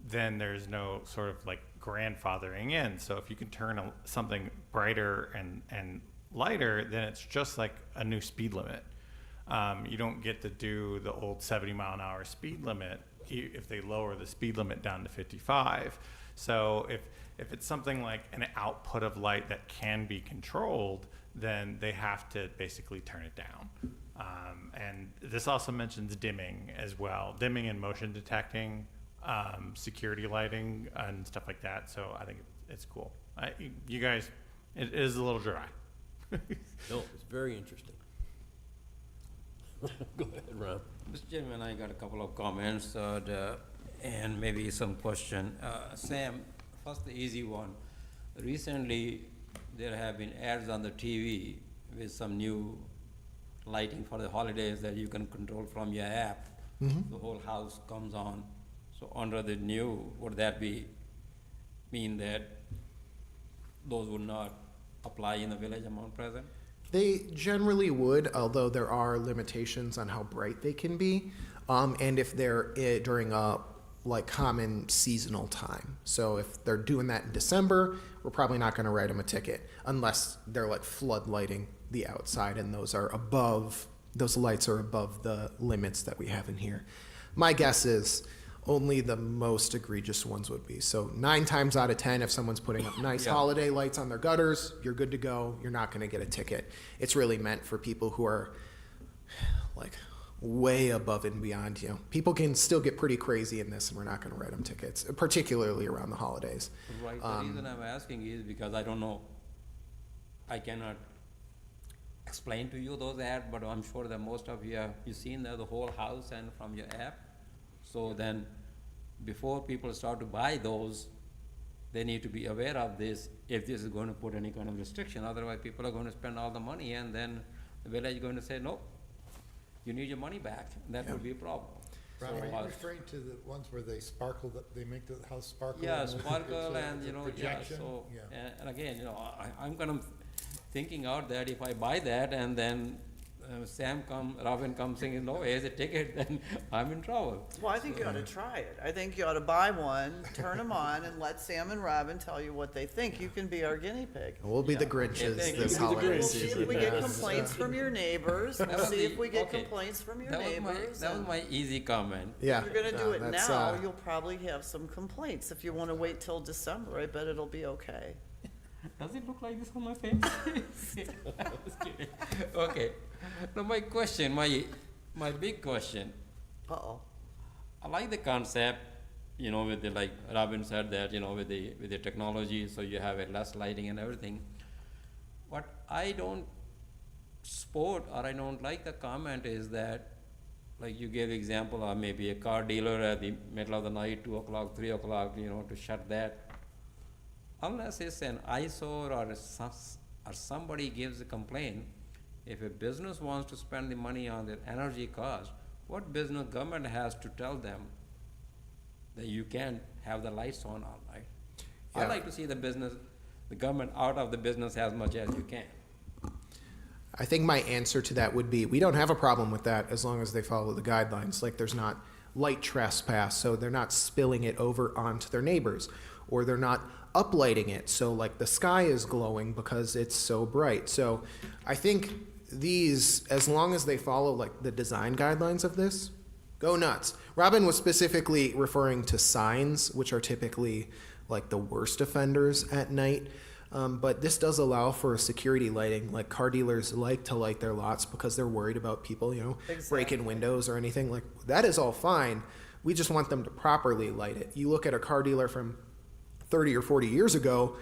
then there's no sort of like grandfathering in. So if you can turn something brighter and lighter, then it's just like a new speed limit. You don't get to do the old 70-mile-an-hour speed limit if they lower the speed limit down to 55. So if it's something like an output of light that can be controlled, then they have to basically turn it down. And this also mentions dimming as well, dimming and motion detecting, security lighting and stuff like that. So I think it's cool. You guys, it is a little dry. No, it's very interesting. Go ahead, Ron. Mr. Chairman, I got a couple of comments and maybe some question. Sam, first the easy one. Recently, there have been ads on the TV with some new lighting for the holidays that you can control from your app. The whole house comes on. So under the new, would that mean that those would not apply in the village of Mount Pleasant? They generally would, although there are limitations on how bright they can be, and if they're during a common seasonal time. So if they're doing that in December, we're probably not going to write them a ticket unless they're like floodlighting the outside, and those lights are above the limits that we have in here. My guess is only the most egregious ones would be. So 9 times out of 10, if someone's putting up nice holiday lights on their gutters, you're good to go. You're not going to get a ticket. It's really meant for people who are like way above and beyond. People can still get pretty crazy in this, and we're not going to write them tickets, particularly around the holidays. Right, the reason I'm asking is because I don't know, I cannot explain to you those ads, but I'm sure that most of you you've seen the whole house and from your app. So then, before people start to buy those, they need to be aware of this, if this is going to put any kind of restriction. Otherwise, people are going to spend all the money, and then the village is going to say, no, you need your money back. That would be a problem. Ron, So, are you referring to the ones where they sparkle, that they make the house sparkle? yeah, and sparkle it's and, a yeah, projection? so, Yeah. and again, I'm kind of thinking out that if I buy that and then Robin comes saying, no, here's a ticket, then I'm in trouble. Well, I think you ought to try it. I think you ought to buy one, turn them on, and let Sam and Robin tell you what they think. You can be our guinea pig. We'll be the Grinches this holiday We'll see season. if we get complaints from your neighbors. We'll see if we get complaints from your neighbors. That was and my easy comment. Yeah. If you're gonna do it that's, now, you'll probably have some complaints. If you wanna wait till December, I bet it'll be okay. Does it look like this on my face? I was kidding. Okay. Now my question, my big question, Uh-oh. I like the concept, with the, like Robin said that, with the technology, so you have a less lighting and everything. What I don't support, or I don't like the comment is that, like you gave example of maybe a car dealer at the middle of the night, 2 o'clock, 3 o'clock, to shut that. Unless it's an eyesore or somebody gives a complaint, if a business wants to spend the money on their energy cost, what business government has to tell them that you can't have the lights on all night? I like to see the government out of the business as much as you can. I think my answer to that would be, we don't have a problem with that as long as they follow the guidelines. Like, there's not light trespass, so they're not spilling it over onto their neighbors, or they're not uplighting it so like the sky is glowing because it's so bright. So I think these, as long as they follow like the design guidelines of this, go nuts. Robin was specifically referring to signs, which are typically like the worst offenders at night. But this does allow for security lighting. Like car dealers like to light their lots because they're worried about people, breaking windows or anything. Like that is all fine. We just want them to properly light it. You look at a car dealer from 30 or 40 years ago,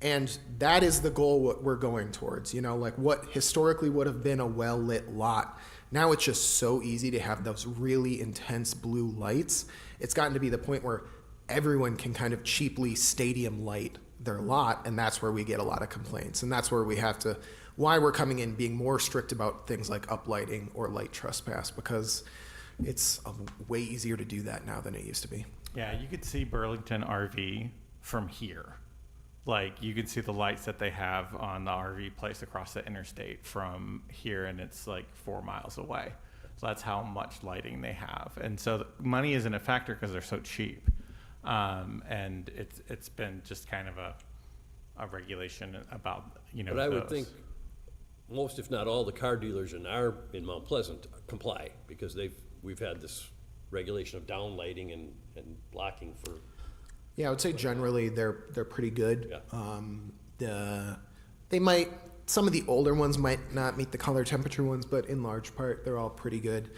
and that is the goal what we're going towards. Like what historically would have been a well-lit lot. Now it's just so easy to have those really intense blue lights. It's gotten to be the point where everyone can kind of cheaply stadium light their lot, and that's where we get a lot of complaints. And that's where we have to, why we're coming in being more strict about things like uplighting or light trespass, because it's way easier to do that now than it used to be. Yeah, you could see Burlington RV from here. Like, you could see the lights that they have on the RV place across the interstate from here, and it's like 4 miles away. So that's how much lighting they have. And so money isn't a factor because they're so cheap. And it's been just kind of a regulation about, But I would those. think most, if not all, the car dealers in Mount Pleasant comply, because we've had this regulation of downlighting and blocking for. Yeah, I would say generally they're pretty good. Yeah. Some of the older ones might not meet the color temperature ones, but in large part they're all pretty good.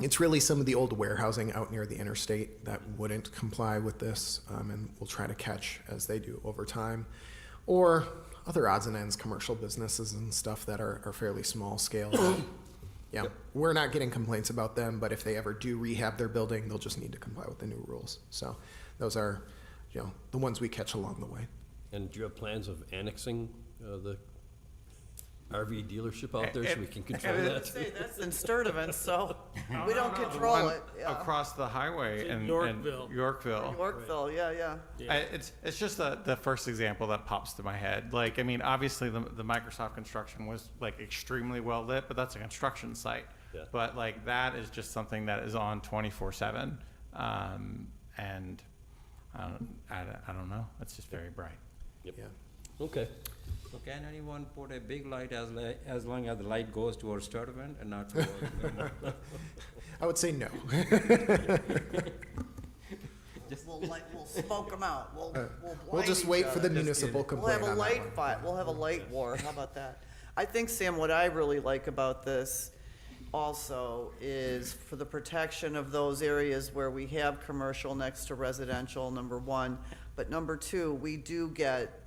It's really some of the old warehousing out near the interstate that wouldn't comply with this, and we'll try to catch as they do over time. Or other odds and ends, commercial businesses and stuff that are fairly small scale. Yeah, we're not getting complaints about them, but if they ever do rehab their building, they'll just need to comply with the new rules. So those are, the ones we catch along the way. And do you have plans of annexing the RV dealership out there so we can control that? That's in Sturtevant, so we don't control it. Yeah. Across the highway It's in in Yorkville. Yorkville. Yorkville, yeah. It's just the first example that pops to my head. Like, I mean, obviously the Microsoft construction was like extremely well lit, but that's a construction site. Yeah. But like that is just something that is on 24/7, and I don't know. It's just very bright. Yep. Yeah. Okay. So can anyone put a big light as long as the light goes towards Sturtevant and not towards Gilmore? I would say no. We'll smoke them out. We'll We'll blind just each wait for the other. municipal We'll complaint have a on that light one. fight. We'll have a light war. How about that? I think, Sam, what I really like about this also is for the protection of those areas where we have commercial next to residential, number one. But number two, we do get,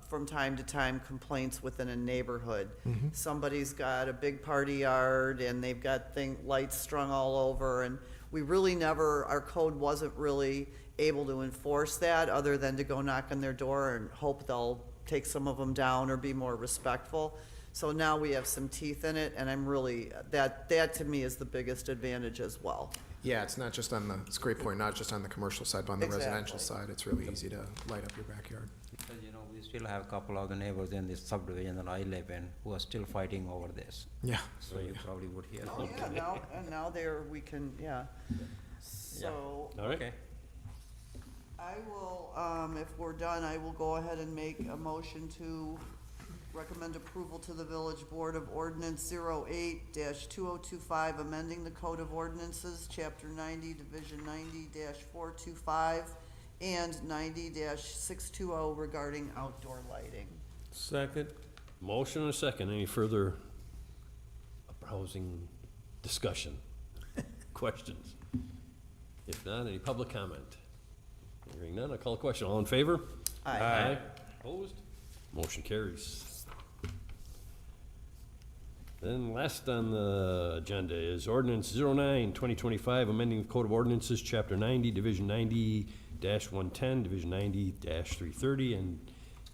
from time to time, complaints within a neighborhood. Somebody's got a big party yard and they've got lights strung all over, and we really never, our code wasn't really able to enforce that other than to go knock on their door and hope they'll take some of them down or be more respectful. So now we have some teeth in it, and I'm really, that to me is the biggest advantage as well. Yeah, it's not just it's a great point, not just on the commercial side, but on the residential Exactly. side, it's really easy to light up your backyard. Because, we still have a couple of the neighbors in this subdivision that I live in who are still fighting over this. Yeah. So you probably would hear. Oh, yeah, now we can, yeah. So, All right. Okay. I will, if we're done, I will go ahead and make a motion to recommend approval to the Village Board of Ordinance 08-2025, amending the Code of Ordinances, Chapter 90, Division 90-425, and 90-620 regarding outdoor lighting. Second. Motion and a second. Any further browsing discussion? Questions? If not, any public comment? Hearing none, I'll call a question. All in favor? Aye. Opposed? Motion carries. Then last on the agenda is ordinance 09-2025, amending the Code of Ordinances, Chapter 90, Division 90-110, Division 90-330, and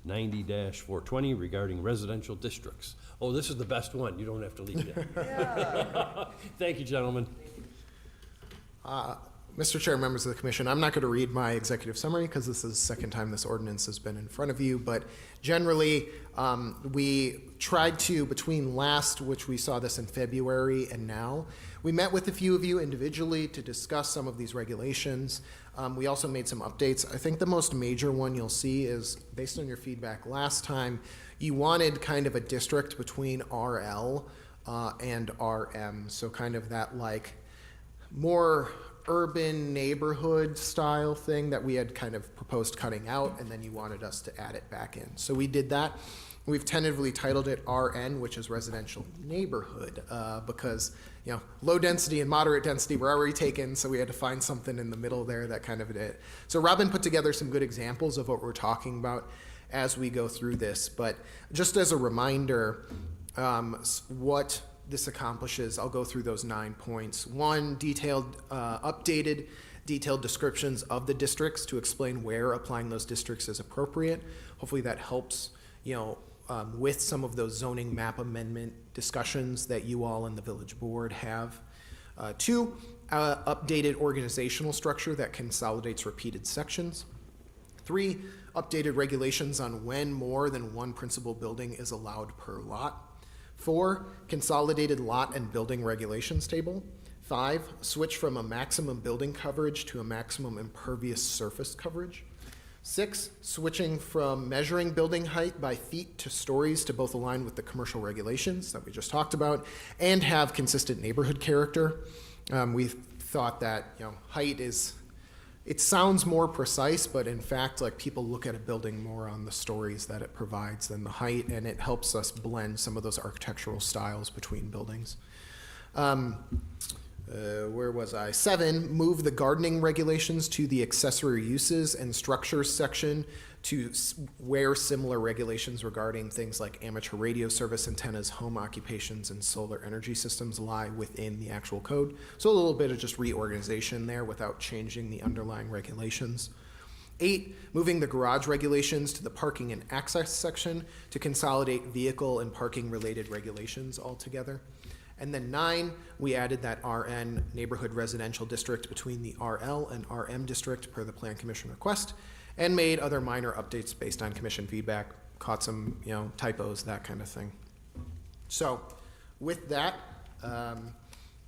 90-420 regarding residential districts. Oh, this is the best one. You don't have to leave yet. Yeah. Thank you, gentlemen. Mr. Chair, members of the commission, I'm not going to read my executive summary because this is the second time this ordinance has been in front of you, but generally, we tried to, between last, which we saw this in February, and now, we met with a few of you individually to discuss some of these regulations. We also made some updates. I think the most major one you'll see is, based on your feedback last time, you wanted kind of a district between RL and RM, so kind of that like more urban neighborhood style thing that we had kind of proposed cutting out, and then you wanted us to add it back in. So we did that. We've tentatively titled it RN, which is residential neighborhood, because, you know, low density and moderate density were already taken, so we had to find something in the middle there that kind of did. So Robin put together some good examples of what we're talking about as we go through this, but just as a reminder, what this accomplishes, I'll go through those 9 points. One, updated detailed descriptions of the districts to explain where applying those districts is appropriate. Hopefully that helps, you know, with some of those zoning map amendment discussions that you all in the village board have. Two, updated organizational structure that consolidates repeated sections. Three, updated regulations on when more than one principal building is allowed per lot. 4, consolidated lot and building regulations table. 5, switch from a maximum building coverage to a maximum impervious surface coverage. 6, switching from measuring building height by feet to stories to both align with the commercial regulations that we just talked about and have consistent neighborhood character. We thought that, you know, height is, it sounds more precise, but in fact, like, people look at a building more on the stories that it provides than the height, and it helps us blend some of those architectural styles between buildings. Where was I? 7, move the gardening regulations to the accessory uses and structures section to where similar regulations regarding things like amateur radio service antennas, home occupations, and solar energy systems lie within the actual code. So a little bit of just reorganization there without changing the underlying regulations. 8, moving the garage regulations to the parking and access section to consolidate vehicle and parking related regulations altogether. And then 9, we added that RN neighborhood residential district between the RL and RM district per the Plan Commission request, and made other minor updates based on commission feedback, caught some, you know, typos, that kind of thing. So with that,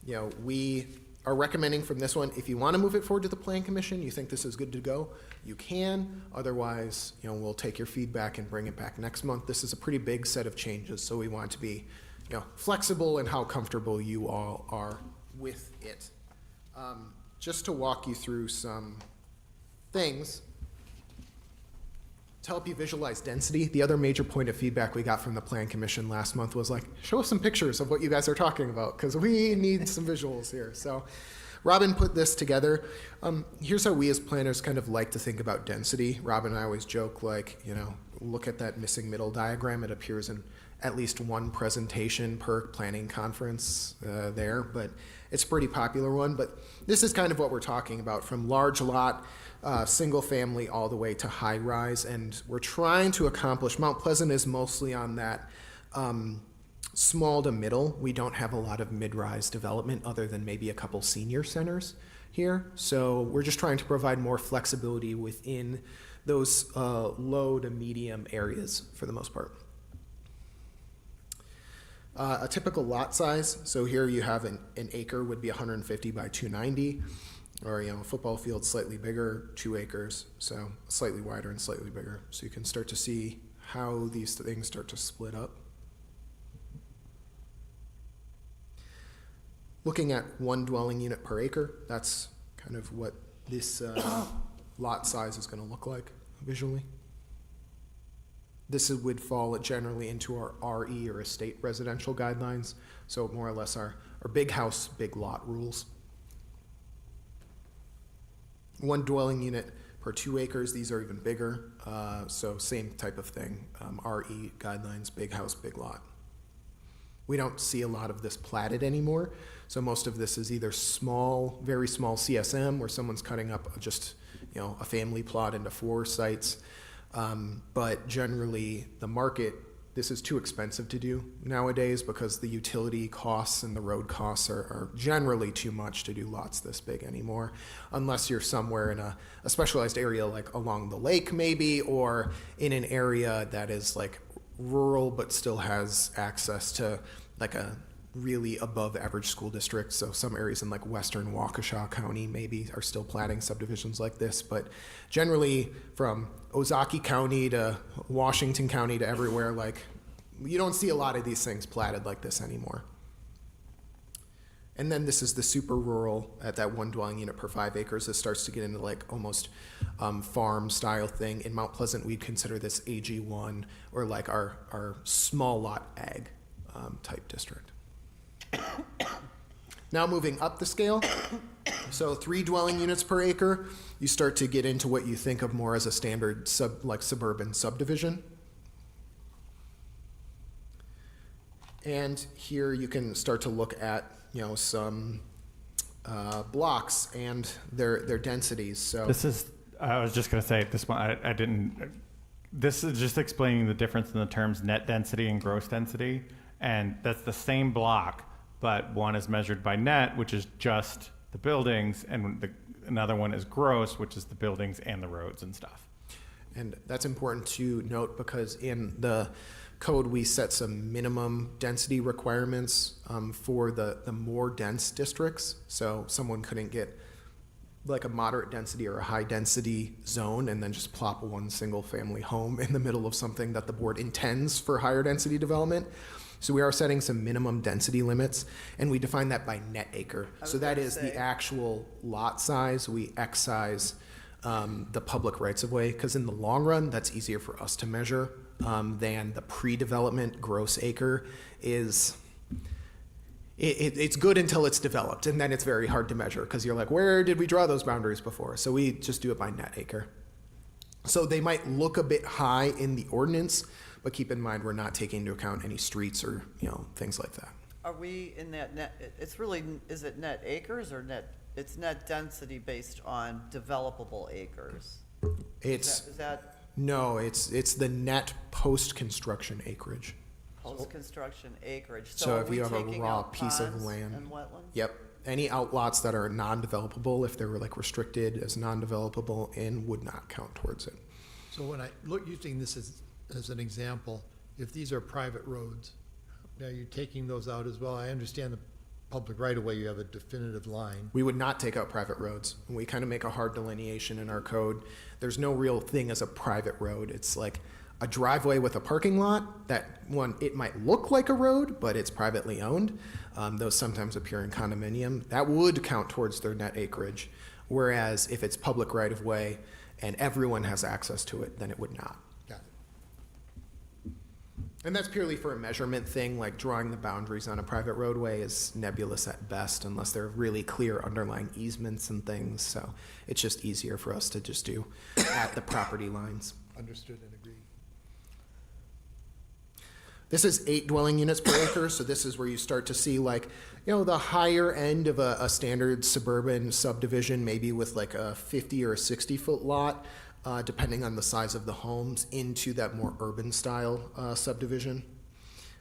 you know, we are recommending from this one, if you want to move it forward to the Plan Commission, you think this is good to go, you can. Otherwise, you know, we'll take your feedback and bring it back next month. This is a pretty big set of changes, so we want to be, you know, flexible in how comfortable you all are with it. Just to walk you through some things to help you visualize density. The other major point of feedback we got from the Plan Commission last month was like, show us some pictures of what you guys are talking about, because we need some visuals here. So Robin put this together. Here's how we as planners kind of like to think about density. Robin and I always joke, like, you know, look at that missing middle diagram. It appears in at least one presentation per planning conference there, but it's a pretty popular one. But this is kind of what we're talking about, from large lot, single family, all the way to high rise. And we're trying to accomplish, Mount Pleasant is mostly on that small to middle. We don't have a lot of mid-rise development other than maybe a couple senior centers here. So we're just trying to provide more flexibility within those low to medium areas for the most part. A typical lot size, so here you have an acre would be 150 by 290, or, you know, a football field slightly bigger, 2 acres, so slightly wider and slightly bigger. So you can start to see how these things start to split up. Looking at 1 dwelling unit per acre, that's kind of what this lot size is going to look like visually. This would fall generally into our RE or estate residential guidelines, so more or less our big house, big lot rules. 1 dwelling unit per 2 acres, these are even bigger, so same type of thing, RE guidelines, big house, big lot. We don't see a lot of this platted anymore, so most of this is either small, very small CSM, where someone's cutting up just, you know, a family plot into 4 sites. But generally, the market this is too expensive to do nowadays because the utility costs and the road costs are generally too much to do lots this big anymore, unless you're somewhere in a specialized area like along the lake maybe, or in an area that is like rural but still has access to like a really above average school district. So some areas in like western Waukesha County maybe are still platting subdivisions like this, but generally from Ozaki County to Washington County to everywhere, like you don't see a lot of these things platted like this anymore. And then this is the super rural at that 1 dwelling unit per 5 acres. This starts to get into like almost farm style thing. In Mount Pleasant, we'd consider this AG1 or like our small lot ag type district. Now moving up the scale, so 3 dwelling units per acre, you start to get into what you think of more as a standard suburban subdivision. And here you can start to look at, you know, some blocks and their densities. So This is, I was just going to say, this one, I didn't, this is just explaining the difference in the terms net density and gross density. And that's the same block, but one is measured by net, which is just the buildings, and another one is gross, which is the buildings and the roads and stuff. And that's important to note because in the code, we set some minimum density requirements for the more dense districts. So someone couldn't get like a moderate density or a high density zone and then just plop one single family home in the middle of something that the board intends for higher density development. So we are setting some minimum density limits, and we define that by net acre. So that is the actual lot size. We excise the public rights of way, because in the long run, that's easier for us to measure than the pre-development gross acre is. It's good until it's developed, and then it's very hard to measure because you're like, where did we draw those boundaries before? So we just do it by net acre. So they might look a bit high in the ordinance, but keep in mind we're not taking into account any streets or, you know, things like that. Are we in that net, it's really, is it net acres or net, it's net density based on developable acres? It's Is that no, it's the net post-construction acreage. post-construction acreage? So are if we you have a taking raw out piece of ponds land, and wetlands? yep, any outlots that are non-developable, if they were like restricted as non-developable, in would not count towards it. So when I look, using this as an example, if these are private roads, now you're taking those out as well. I understand the public right-of-way, you have a definitive line. We would not take out private roads. We kind of make a hard delineation in our code. There's no real thing as a private road. It's like a driveway with a parking lot. That one, it might look like a road, but it's privately owned. Those sometimes appear in condominium. That would count towards their net acreage. Whereas if it's public right-of-way and everyone has access to it, then it would not. Got it. And that's purely for a measurement thing, like drawing the boundaries on a private roadway is nebulous at best unless there are really clear underlying easements and things. So it's just easier for us to just do at the property lines. Understood and agreed. This is 8 dwelling units per acre, so this is where you start to see like, you know, the higher end of a standard suburban subdivision, maybe with like a 50 or a 60-foot lot, depending on the size of the homes, into that more urban style subdivision.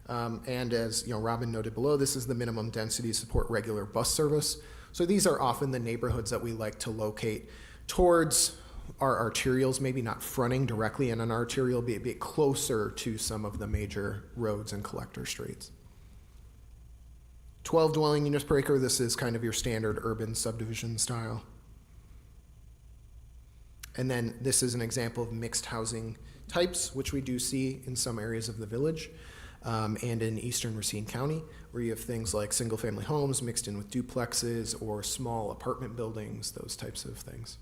And as you know, Robin noted below, this is the minimum density to support regular bus service. So these are often the neighborhoods that we like to locate towards our arterials, maybe not fronting directly in an arterial, be a bit closer to some of the major roads and collector streets. 12 dwelling units per acre, this is kind of your standard urban subdivision style. And then this is an example of mixed housing types, which we do see in some areas of the village and in eastern Racine County, where you have things like single-family homes mixed in with duplexes or small apartment buildings, those types of things.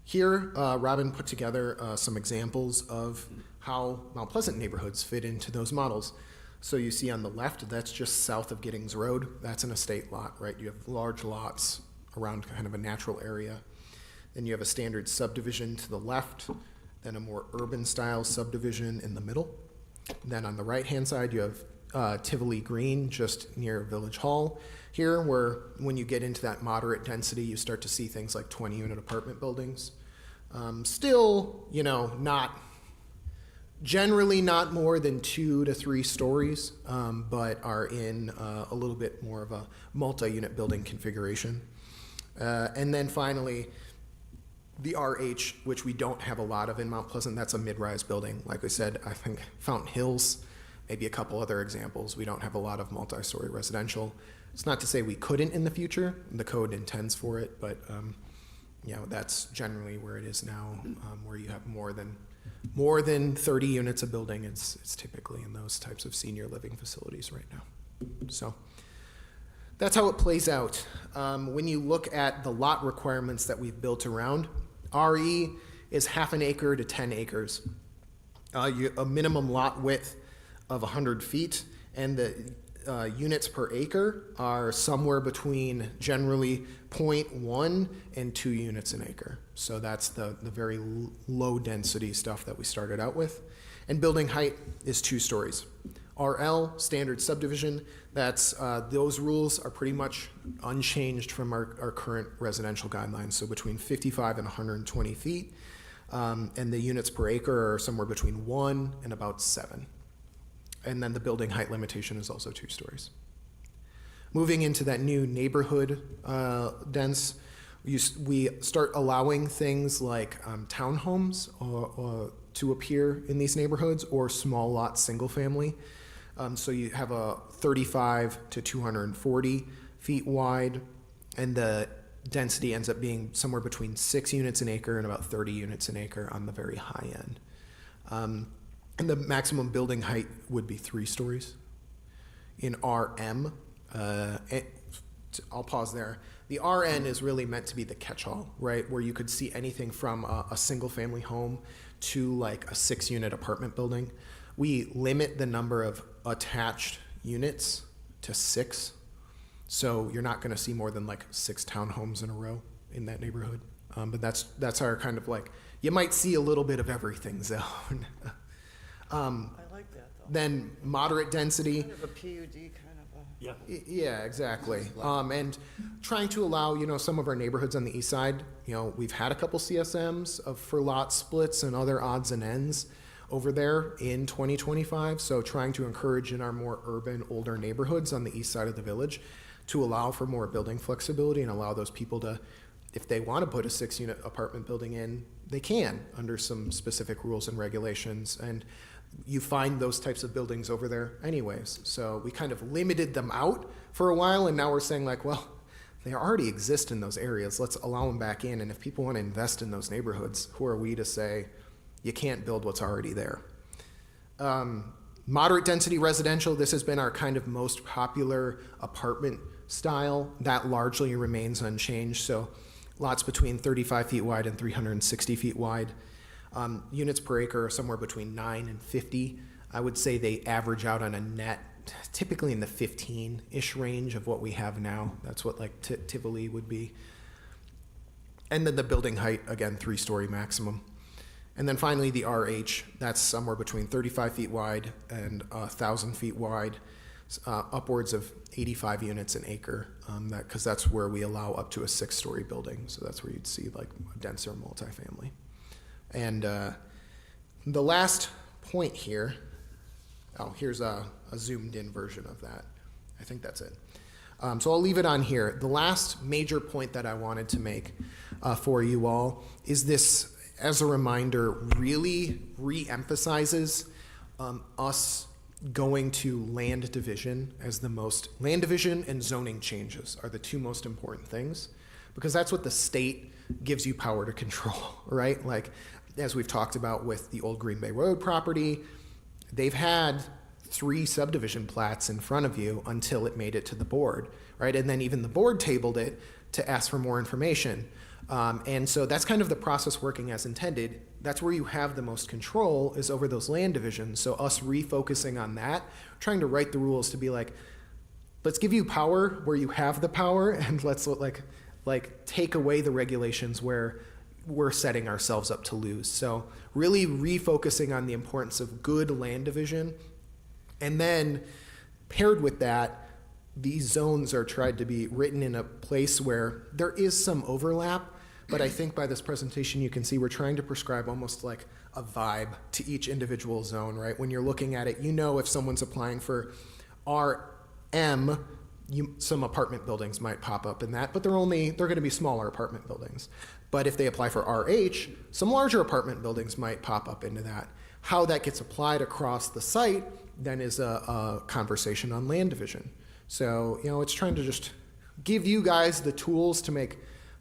Here, Robin put together some examples of how Mount Pleasant neighborhoods fit into those models. So you see on the left, that's just south of Giddings Road. That's an estate lot, right? You have large lots around kind of a natural area. Then you have a standard subdivision to the left, then a more urban style subdivision in the middle. Then on the right-hand side, you have Tivoli Green, just near Village Hall. Here, where when you get into that moderate density, you start to see things like 20-unit apartment buildings. Still, you know, not generally not more than 2 to 3 stories, but are in a little bit more of a multi-unit building configuration. And then finally, the RH, which we don't have a lot of in Mount Pleasant, that's a mid-rise building. Like I said, I think Fountain Hills, maybe a couple other examples. We don't have a lot of multi-story residential. It's not to say we couldn't in the future. The code intends for it, but that's generally where it is now, where you have more than 30 units a building. It's typically in those types of senior living facilities right now. So that's how it plays out. When you look at the lot requirements that we've built around, RE is 1/2 acre to 10 acres. A minimum lot width of 100 feet, and the units per acre are somewhere between generally 0.1 and 2 units an acre. So that's the very low density stuff that we started out with. And building height is 2 stories. RL, standard subdivision, that's those rules are pretty much unchanged from our current residential guidelines. So between 55 and 120 feet. And the units per acre are somewhere between 1 and about 7. And then the building height limitation is also 2 stories. Moving into that new neighborhood dense, we start allowing things like townhomes to appear in these neighborhoods, or small lot single family. So you have a 35 to 240 feet wide, and the density ends up being somewhere between 6 units an acre and about 30 units an acre on the very high end. And the maximum building height would be 3 stories. In RM, I'll pause there. The RN is really meant to be the catch-all, right? Where you could see anything from a single-family home to like a 6-unit apartment building. We limit the number of attached units to 6. So you're not going to see more than like 6 townhomes in a row in that neighborhood. But that's our kind of like, you might see a little bit of everything zone. I like that though. Then moderate density. Kind of a PUD kind of a. Yeah. Yeah, exactly. And trying to allow, some of our neighborhoods on the east side, we've had a couple CSMs for lot splits and other odds and ends over there in 2025. So trying to encourage in our more urban, older neighborhoods on the east side of the village to allow for more building flexibility and allow those people to, if they want to put a 6-unit apartment building in, they can under some specific rules and regulations. And you find those types of buildings over there anyways. So we kind of limited them out for a while, and now we're saying like, well, they already exist in those areas. Let's allow them back in. And if people want to invest in those neighborhoods, who are we to say you can't build what's already there? Moderate density residential, this has been our kind of most popular apartment style. That largely remains unchanged. So lots between 35 feet wide and 360 feet wide. Units per acre are somewhere between 9 and 50. I would say they average out on a net, typically in the 15-ish range of what we have now. That's what like Tivoli would be. And then the building height, again, 3-story maximum. And then finally the RH, that's somewhere between 35 feet wide and 1,000 feet wide, upwards of 85 units an acre, because that's where we allow up to a 6-story building. So that's where you'd see like a denser multifamily. And the last point here, here's a zoomed in version of that. I think that's it. So I'll leave it on here. The last major point that I wanted to make for you all is this, as a reminder, really re-emphasizes us going to land division as land division and zoning changes are the 2 most important things, because that's what the state gives you power to control, right? Like, as we've talked about with the old Green Bay Road property, they've had 3 subdivision plats in front of you until it made it to the board, right? And then even the board tabled it to ask for more information. And so that's kind of the process working as intended. That's where you have the most control, is over those land divisions. So us refocusing on that, trying to write the rules to be like, let's give you power where you have the power, and let's like take away the regulations where we're setting ourselves up to lose. So really refocusing on the importance of good land division. And then paired with that, these zones are tried to be written in a place where there is some overlap, but I think by this presentation, you can see we're trying to prescribe almost like a vibe to each individual zone, right? When you're looking at it, you know if someone's applying for RM, some apartment buildings might pop up in that, but they're going to be smaller apartment buildings. But if they apply for RH, some larger apartment buildings might pop up into that. How that gets applied across the site then is a conversation on land division. So, it's trying to just give you guys the tools to make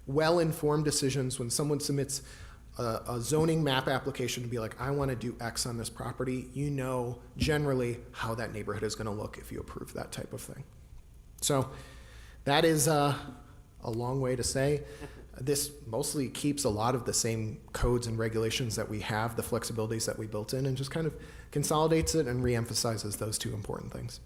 well-informed decisions when someone submits a zoning map application to be like, I want to do X on this property. You know generally how that neighborhood is going to look if you approve that type of thing. So that is a long way to say this mostly keeps a lot of the same codes and regulations that we have, the flexibilities that we built in, and just kind of consolidates it and reemphasizes those two important things.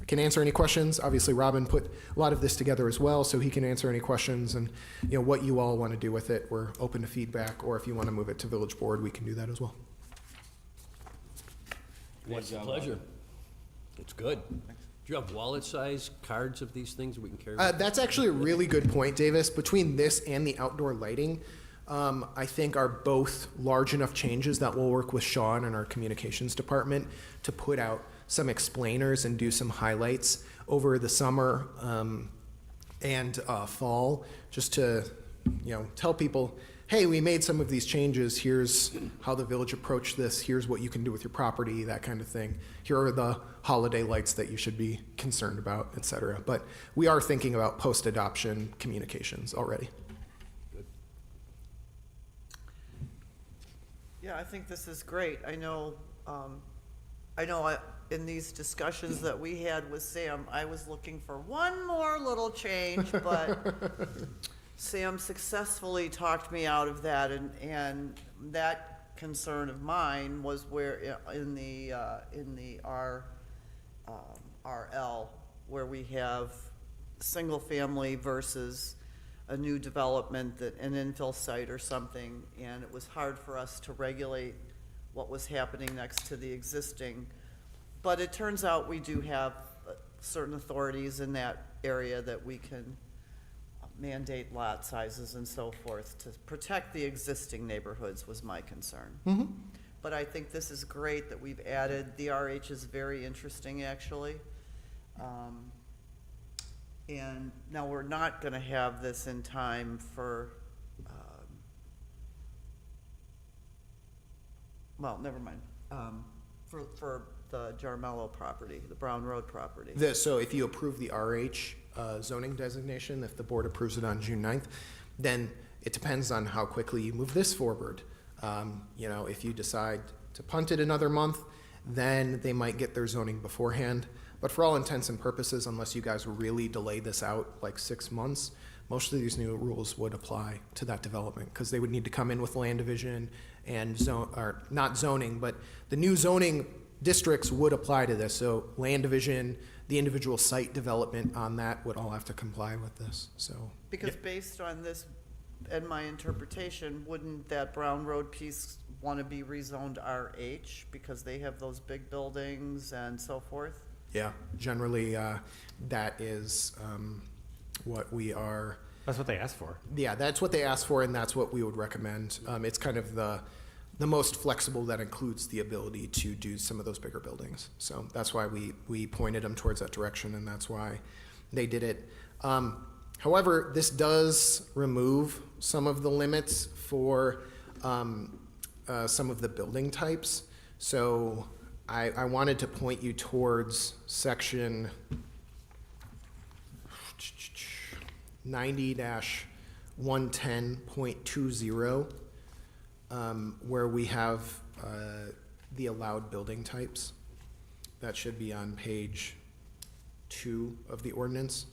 I can answer any questions. Obviously, Robin put a lot of this together as well, so he can answer any questions and what you all want to do with it. We're open to feedback, or if you want to move it to village board, we can do that as well. What's the pleasure? It's good. Do you have wallet-size cards of these things that we can carry? That's actually a really good point, Davis. Between this and the outdoor lighting, I think are both large enough changes that we'll work with Sean and our communications department to put out some explainers and do some highlights over the summer and fall, just to tell people, hey, we made some of these changes. Here's how the village approached this. Here's what you can do with your property, that kind of thing. Here are the holiday lights that you should be concerned about, et cetera. But we are thinking about post-adoption communications already. Yeah, I think this is great. I know in these discussions that we had with Sam, I was looking for one more little change, but Sam successfully talked me out of that, and that concern of mine was where in the RL, where we have single family versus a new development, that an infill site or something, and it was hard for us to regulate what was happening next to the existing. But it turns out we do have certain authorities in that area that we can mandate lot sizes and so forth to protect the existing neighborhoods, was my concern. Mm-hmm. But I think this is great that we've added, the RH is very interesting, actually. And now we're not gonna have this in time for, well, never mind, for the Jarmello property, the Brown Road property. So if you approve the RH zoning designation, if the board approves it on June 9th, then it depends on how quickly you move this forward. If you decide to punt it another month, then they might get their zoning beforehand. But for all intents and purposes, unless you guys really delay this out like 6 months, most of these new rules would apply to that development, because they would need to come in with land division and not zoning, but the new zoning districts would apply to this. So land division, the individual site development on that would all have to comply with this, so. Because based on this and my interpretation, wouldn't that Brown Road piece want to be rezoned RH because they have those big buildings and so forth? Yeah, generally, that is what we are. That's what they asked for. Yeah, that's what they asked for, and that's what we would recommend. It's kind of the most flexible, that includes the ability to do some of those bigger buildings. So that's why we pointed them towards that direction, and that's why they did it. However, this does remove some of the limits for some of the building types. So I wanted to point you towards section 90-110.20, where we have the allowed building types. That should be on page 2 of the ordinance.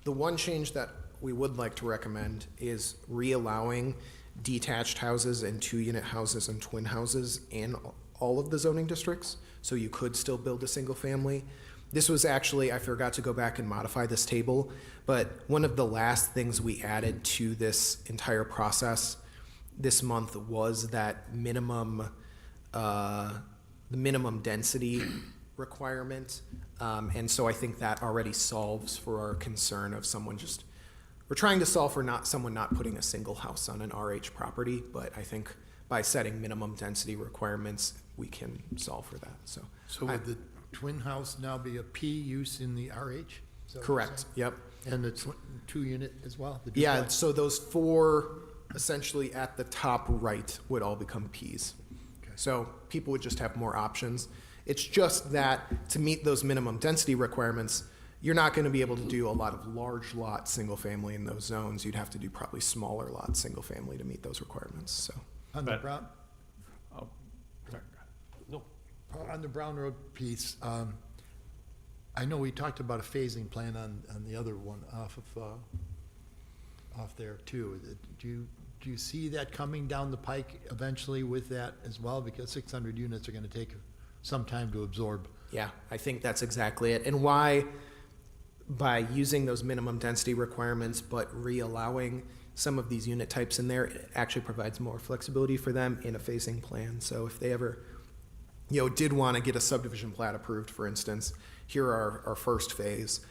The one change that we would like to recommend is re-allowing detached houses and 2-unit houses and twin houses in all of the zoning districts, so you could still build a single family. This was actually, I forgot to go back and modify this table, but one of the last things we added to this entire process this month was that minimum, the minimum density requirement. And so I think that already solves for our concern of someone just we're trying to solve for someone not putting a single house on an RH property, but I think by setting minimum density requirements, we can solve for that, so. So would the twin house now be a P use in the RH? Is that what you're Correct, saying? yep. And the two unit as well? the Yeah, duplex? so those four essentially at the top right would all become Ps. Okay. So people would just have more options. It's just that to meet those minimum density requirements, you're not going to be able to do a lot of large lot, single family in those zones. You'd have to do probably smaller lot, single family to meet those requirements, so. On the But- Brown, Oh, sorry. No, on the Brown Road piece, I know we talked about a phasing plan on the other one off there too. Do you see that coming down the pike eventually with that as well? Because 600 units are gonna take some time to absorb. Yeah, I think that's exactly it. And why, by using those minimum density requirements, but re-allowing some of these unit types in there, it actually provides more flexibility for them in a phasing plan. So if they ever, did want to get a subdivision plat approved, for instance, here are our first phase.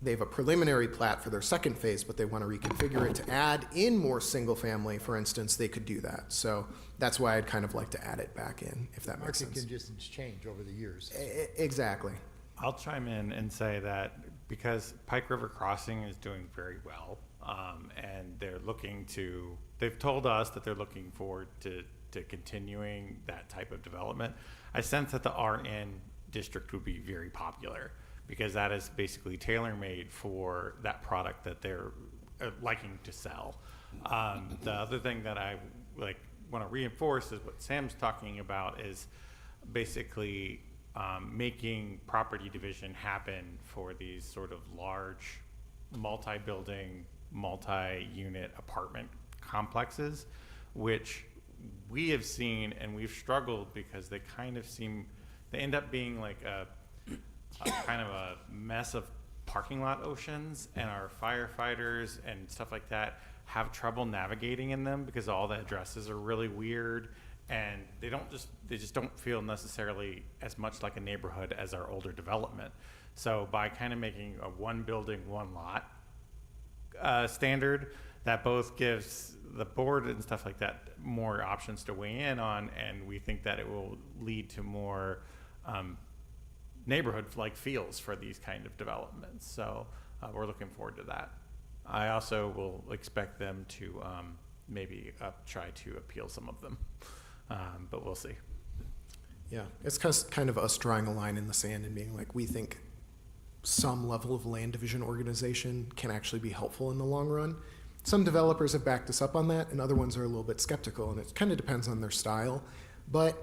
They have a preliminary plat for their second phase, but they want to reconfigure it to add in more single family, for instance, they could do that. So that's why I'd kind of like to add it back in, if that makes Market sense. conditions change over the years. Exactly. I'll chime in and say that because Pike River Crossing is doing very well, and they've told us that they're looking forward to continuing that type of development. I sense that the RN district would be very popular because that is basically tailor-made for that product that they're liking to sell. The other thing that I want to reinforce is what Sam's talking about is basically making property division happen for these sort of large multi-building, multi-unit apartment complexes, which we have seen and we've struggled because they end up being like a kind of a mess of parking lot oceans, and our firefighters and stuff like that have trouble navigating in them because all the addresses are really weird, and they just don't feel necessarily as much like a neighborhood as our older development. So by kind of making a one building, one lot standard, that both gives the board and stuff like that more options to weigh in on, and we think that it will lead to more neighborhood-like feels for these kind of developments. So we're looking forward to that. I also will expect them to maybe try to appeal some of them, but we'll see. Yeah, it's kind of us drawing a line in the sand and being like, we think some level of land division organization can actually be helpful in the long run. Some developers have backed us up on that, and other ones are a little bit skeptical, and it kind of depends on their style. But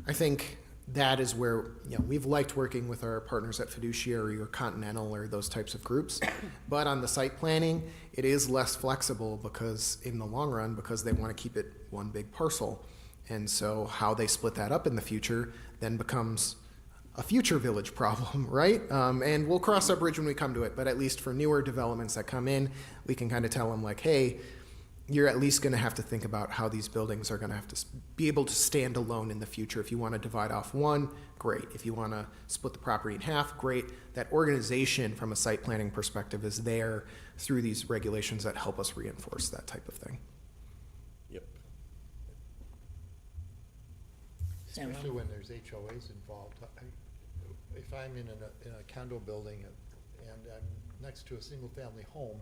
I think that is where, we've liked working with our partners at Fiduciary or Continental or those types of groups. But on the site planning, it is less flexible because in the long run, because they want to keep it one big parcel. And so how they split that up in the future then becomes a future village problem, right? And we'll cross that bridge when we come to it, but at least for newer developments that come in, we can kind of tell them like, hey, you're at least going to have to think about how these buildings are going to have to be able to stand alone in the future. If you want to divide off one, great. If you want to split the property in half, great. That organization from a site planning perspective is there through these regulations that help us reinforce that type of thing. yep. Especially when there's HOAs involved. If I'm in a condo building and I'm next to a single-family home,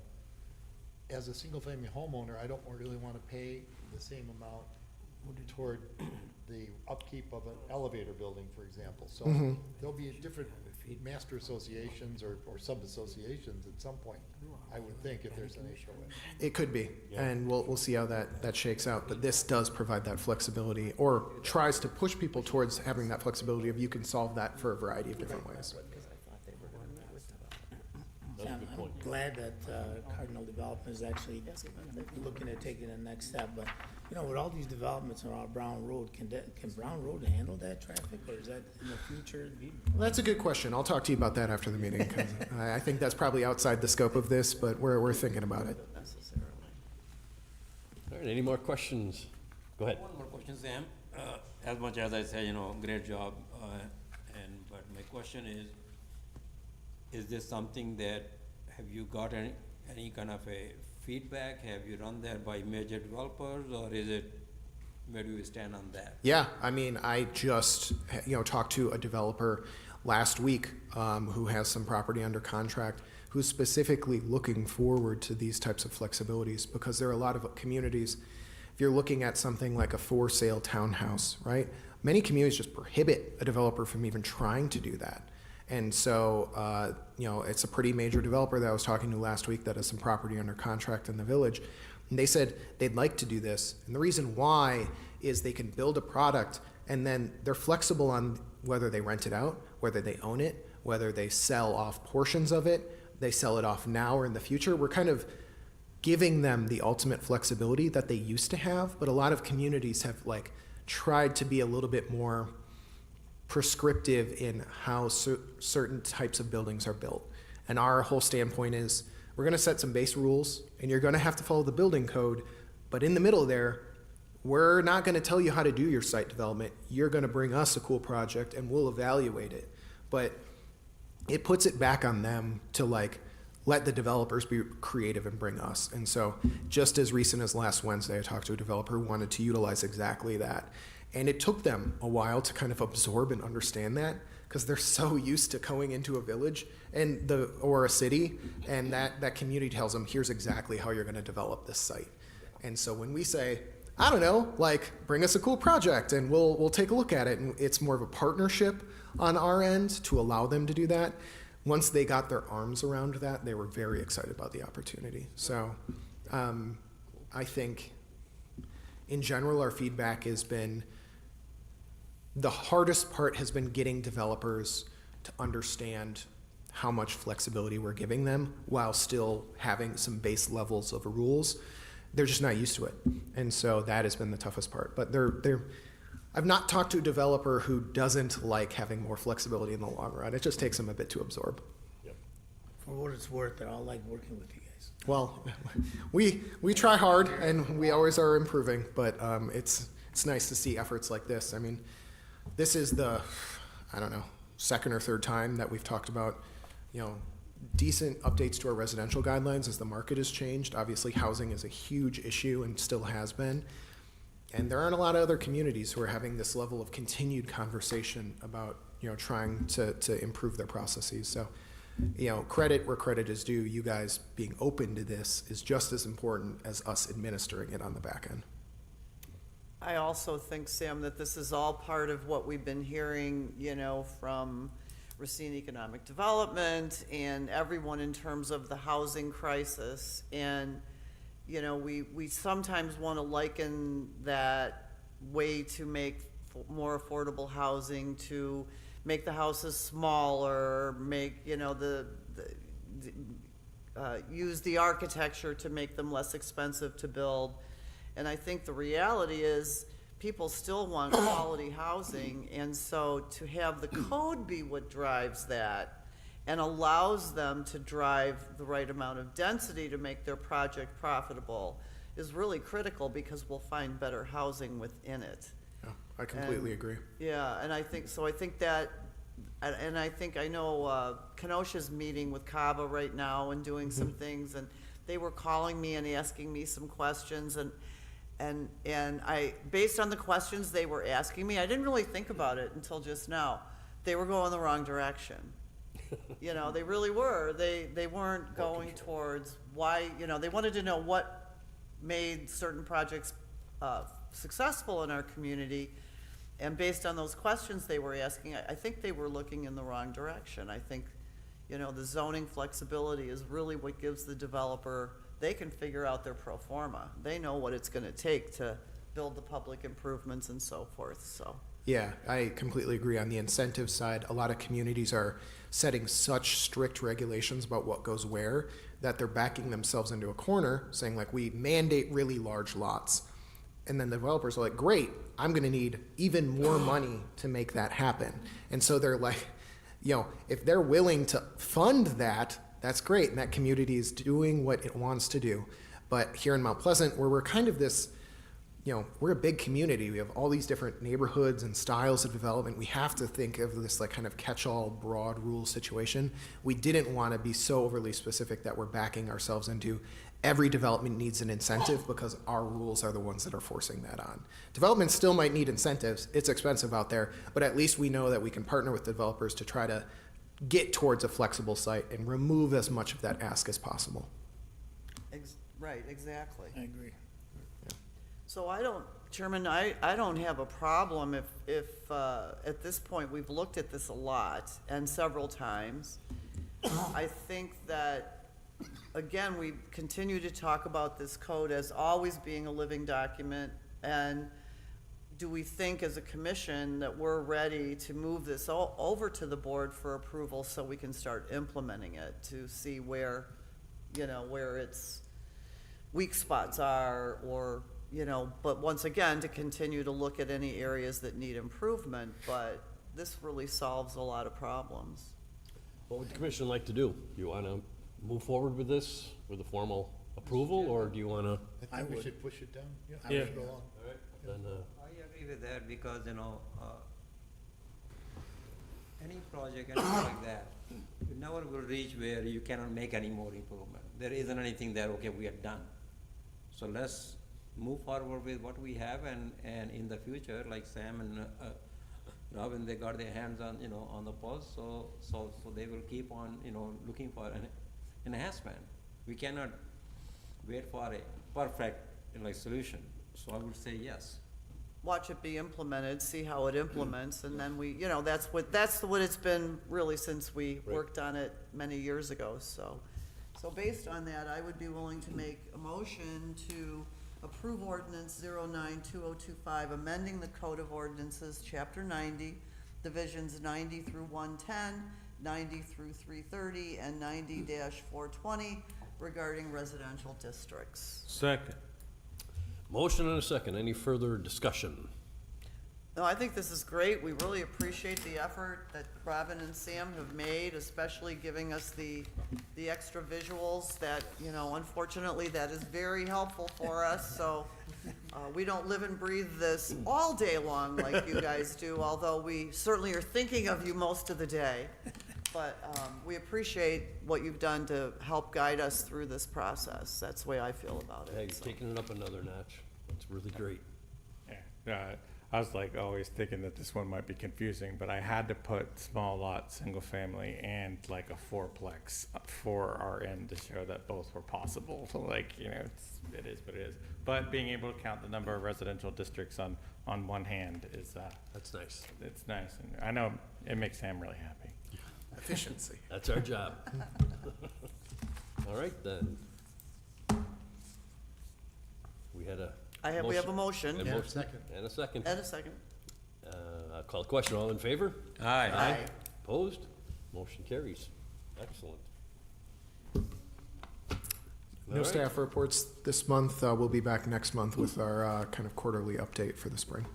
as a single-family homeowner, I don't really want to pay the same amount toward the upkeep of an elevator building, for example. So there'll be different master associations or sub-associations at some point, I would think, if there's an HOA. It could be, and we'll see how that shakes out. But this does provide that flexibility, or tries to push people towards having that flexibility of you can solve that for a variety of different ways. Yeah, I'm glad that Cardinal Development is actually looking at taking the next step, but, with all these developments around Brown Road, can Brown Road handle that traffic, or is that in the future? Well, that's a good question. I'll talk to you about that after the meeting, 'cause I think that's probably outside the scope of this, but we're thinking about it. All right, any more questions? Go ahead. One more question, Sam. As much as I say, great job, but my question is this something that, have you got any kind of a feedback? Have you run that by major developers, or is it, where do you stand on that? Yeah, I mean, I just, talked to a developer last week who has some property under contract, who's specifically looking forward to these types of flexibilities, because there are a lot of communities, if you're looking at something like a for sale townhouse, right? Many communities just prohibit a developer from even trying to do that. And so, it's a pretty major developer that I was talking to last week that has some property under contract in the village. And they said they'd like to do this. And the reason why is they can build a product and then they're flexible on whether they rent it out, whether they own it, whether they sell off portions of it, they sell it off now or in the future. We're kind of giving them the ultimate flexibility that they used to have, but a lot of communities have tried to be a little bit more prescriptive in how certain types of buildings are built. And our whole standpoint is we're going to set some base rules and you're going to have to follow the building code, but in the middle there, we're not going to tell you how to do your site development. You're going to bring us a cool project and we'll evaluate it. But it puts it back on them to let the developers be creative and bring us. And so just as recent as last Wednesday, I talked to a developer who wanted to utilize exactly that. And it took them a while to kind of absorb and understand that, because they're so used to going into a village or a city, and that community tells them, here's exactly how you're going to develop this site. And so when we say, I don't know, bring us a cool project and we'll take a look at it, and it's more of a partnership on our end to allow them to do that. Once they got their arms around that, they were very excited about the opportunity. So I think in general, our feedback has been, the hardest part has been getting developers to understand how much flexibility we're giving them while still having some base levels of rules. They're just not used to it. And so that has been the toughest part. But I've not talked to a developer who doesn't like having more flexibility in the long run. It just takes them a bit to absorb. For what it's worth, I like working with you guys. Well, we try hard and we always are improving, but it's nice to see efforts like this. I mean, this is the, second or third time that we've talked about, decent updates to our residential guidelines as the market has changed. Obviously, housing is a huge issue and still has been. And there aren't a lot of other communities who are having this level of continued conversation about, trying to improve their processes. So, credit where credit is due. You guys being open to this is just as important as us administering it on the back end. I also think, Sam, that this is all part of what we've been hearing, from Racine Economic Development and everyone in terms of the housing crisis. And, we sometimes want to liken that way to make more affordable housing to make the houses smaller, make, use the architecture to make them less expensive to build. And I think the reality is people still want quality housing, and so to have the code be what drives that and allows them to drive the right amount of density to make their project profitable is really critical, because we'll find better housing within it. Yeah, I completely agree. Yeah, and I think that, and I know Kenosha's meeting with CABA right now and doing some things, and they were calling me and asking me some questions, and I, based on the questions they were asking me, I didn't really think about it until just now. They were going the wrong direction. They really were. They weren't going towards why, they wanted to know what made certain projects successful in our community. And based on those questions they were asking, I think they were looking in the wrong direction. I think, the zoning flexibility is really what gives the developer, they can figure out their pro forma. They know what it's gonna take to build the public improvements and so forth, so. Yeah, I completely agree. On the incentive side, a lot of communities are setting such strict regulations about what goes where that they're backing themselves into a corner, saying we mandate really large lots. And then the developers are like, great, I'm gonna need even more money to make that happen. And so they're like, if they're willing to fund that, that's great, and that community is doing what it wants to do. But here in Mount Pleasant, where we're kind of this we're a big community. We have all these different neighborhoods and styles of development. We have to think of this like kind of catch-all broad rule situation. We didn't want to be so overly specific that we're backing ourselves into every development needs an incentive because our rules are the ones that are forcing that on. Development still might need incentives. It's expensive out there, but at least we know that we can partner with developers to try to get towards a flexible site and remove as much of that ask as possible. Right, exactly. I agree. So Chairman, I don't have a problem if at this point, we've looked at this a lot and several times. I think that, again, we continue to talk about this code as always being a living document. And do we think as a commission that we're ready to move this over to the board for approval so we can start implementing it to see where, where its weak spots are, or, but once again, to continue to look at any areas that need improvement, but this really solves a lot of problems. What would the commission like to do? Do you want to move forward with this, with a formal approval, or do you want to? I think we should push it down, yeah, Yeah. push it along. Then, I agree with that because, any project, anything like that, you never will reach where you cannot make any more improvement. There isn't anything that, okay, we are done. So let's move forward with what we have, and in the future, like Sam and Robin, they got their hands on, on the pulse, so they will keep on, looking for an enhancement. We cannot wait for a perfect, solution. So I would say yes. Watch it be implemented, see how it implements, and then we, that's what it's been really since we worked on it many years ago, so. So based on that, I would be willing to make a motion to approve ordinance 092025, amending the Code of Ordinances, Chapter 90, Divisions 90 through 110, 90 through 330, and 90-420 regarding residential districts. Second. motion and a second. Any further discussion? No, I think this is great. We really appreciate the effort that Robin and Sam have made, especially giving us the extra visuals that, unfortunately, that is very helpful for us. So we don't live and breathe this all day long like you guys do, although we certainly are thinking of you most of the day. But we appreciate what you've done to help guide us through this process. That's the way I feel about Hey, it. you're So. taking it up another notch. It's really great. Yeah, I was like always thinking that this one might be confusing, but I had to put small lot, single family, and like a fourplex for our end to show that both were possible. So it is what it is. But being able to count the number of residential districts on one hand is, That's nice. it's nice. And I know it makes Sam really happy. Efficiency. That's our job. All right, then. We have a motion. And Yeah, motion. second. And a second. And a second. I'll call the question. All in favor? Aye. Aye. Opposed? Motion carries. Excellent. All No right. staff reports this month. We'll be back next month with our kind of quarterly update for the spring.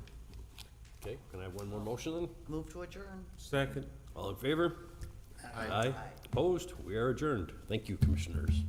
Okay, can I have one more motion then? Move to adjourn. Second. All in favor? Aye. Opposed? We are adjourned. Thank you, commissioners.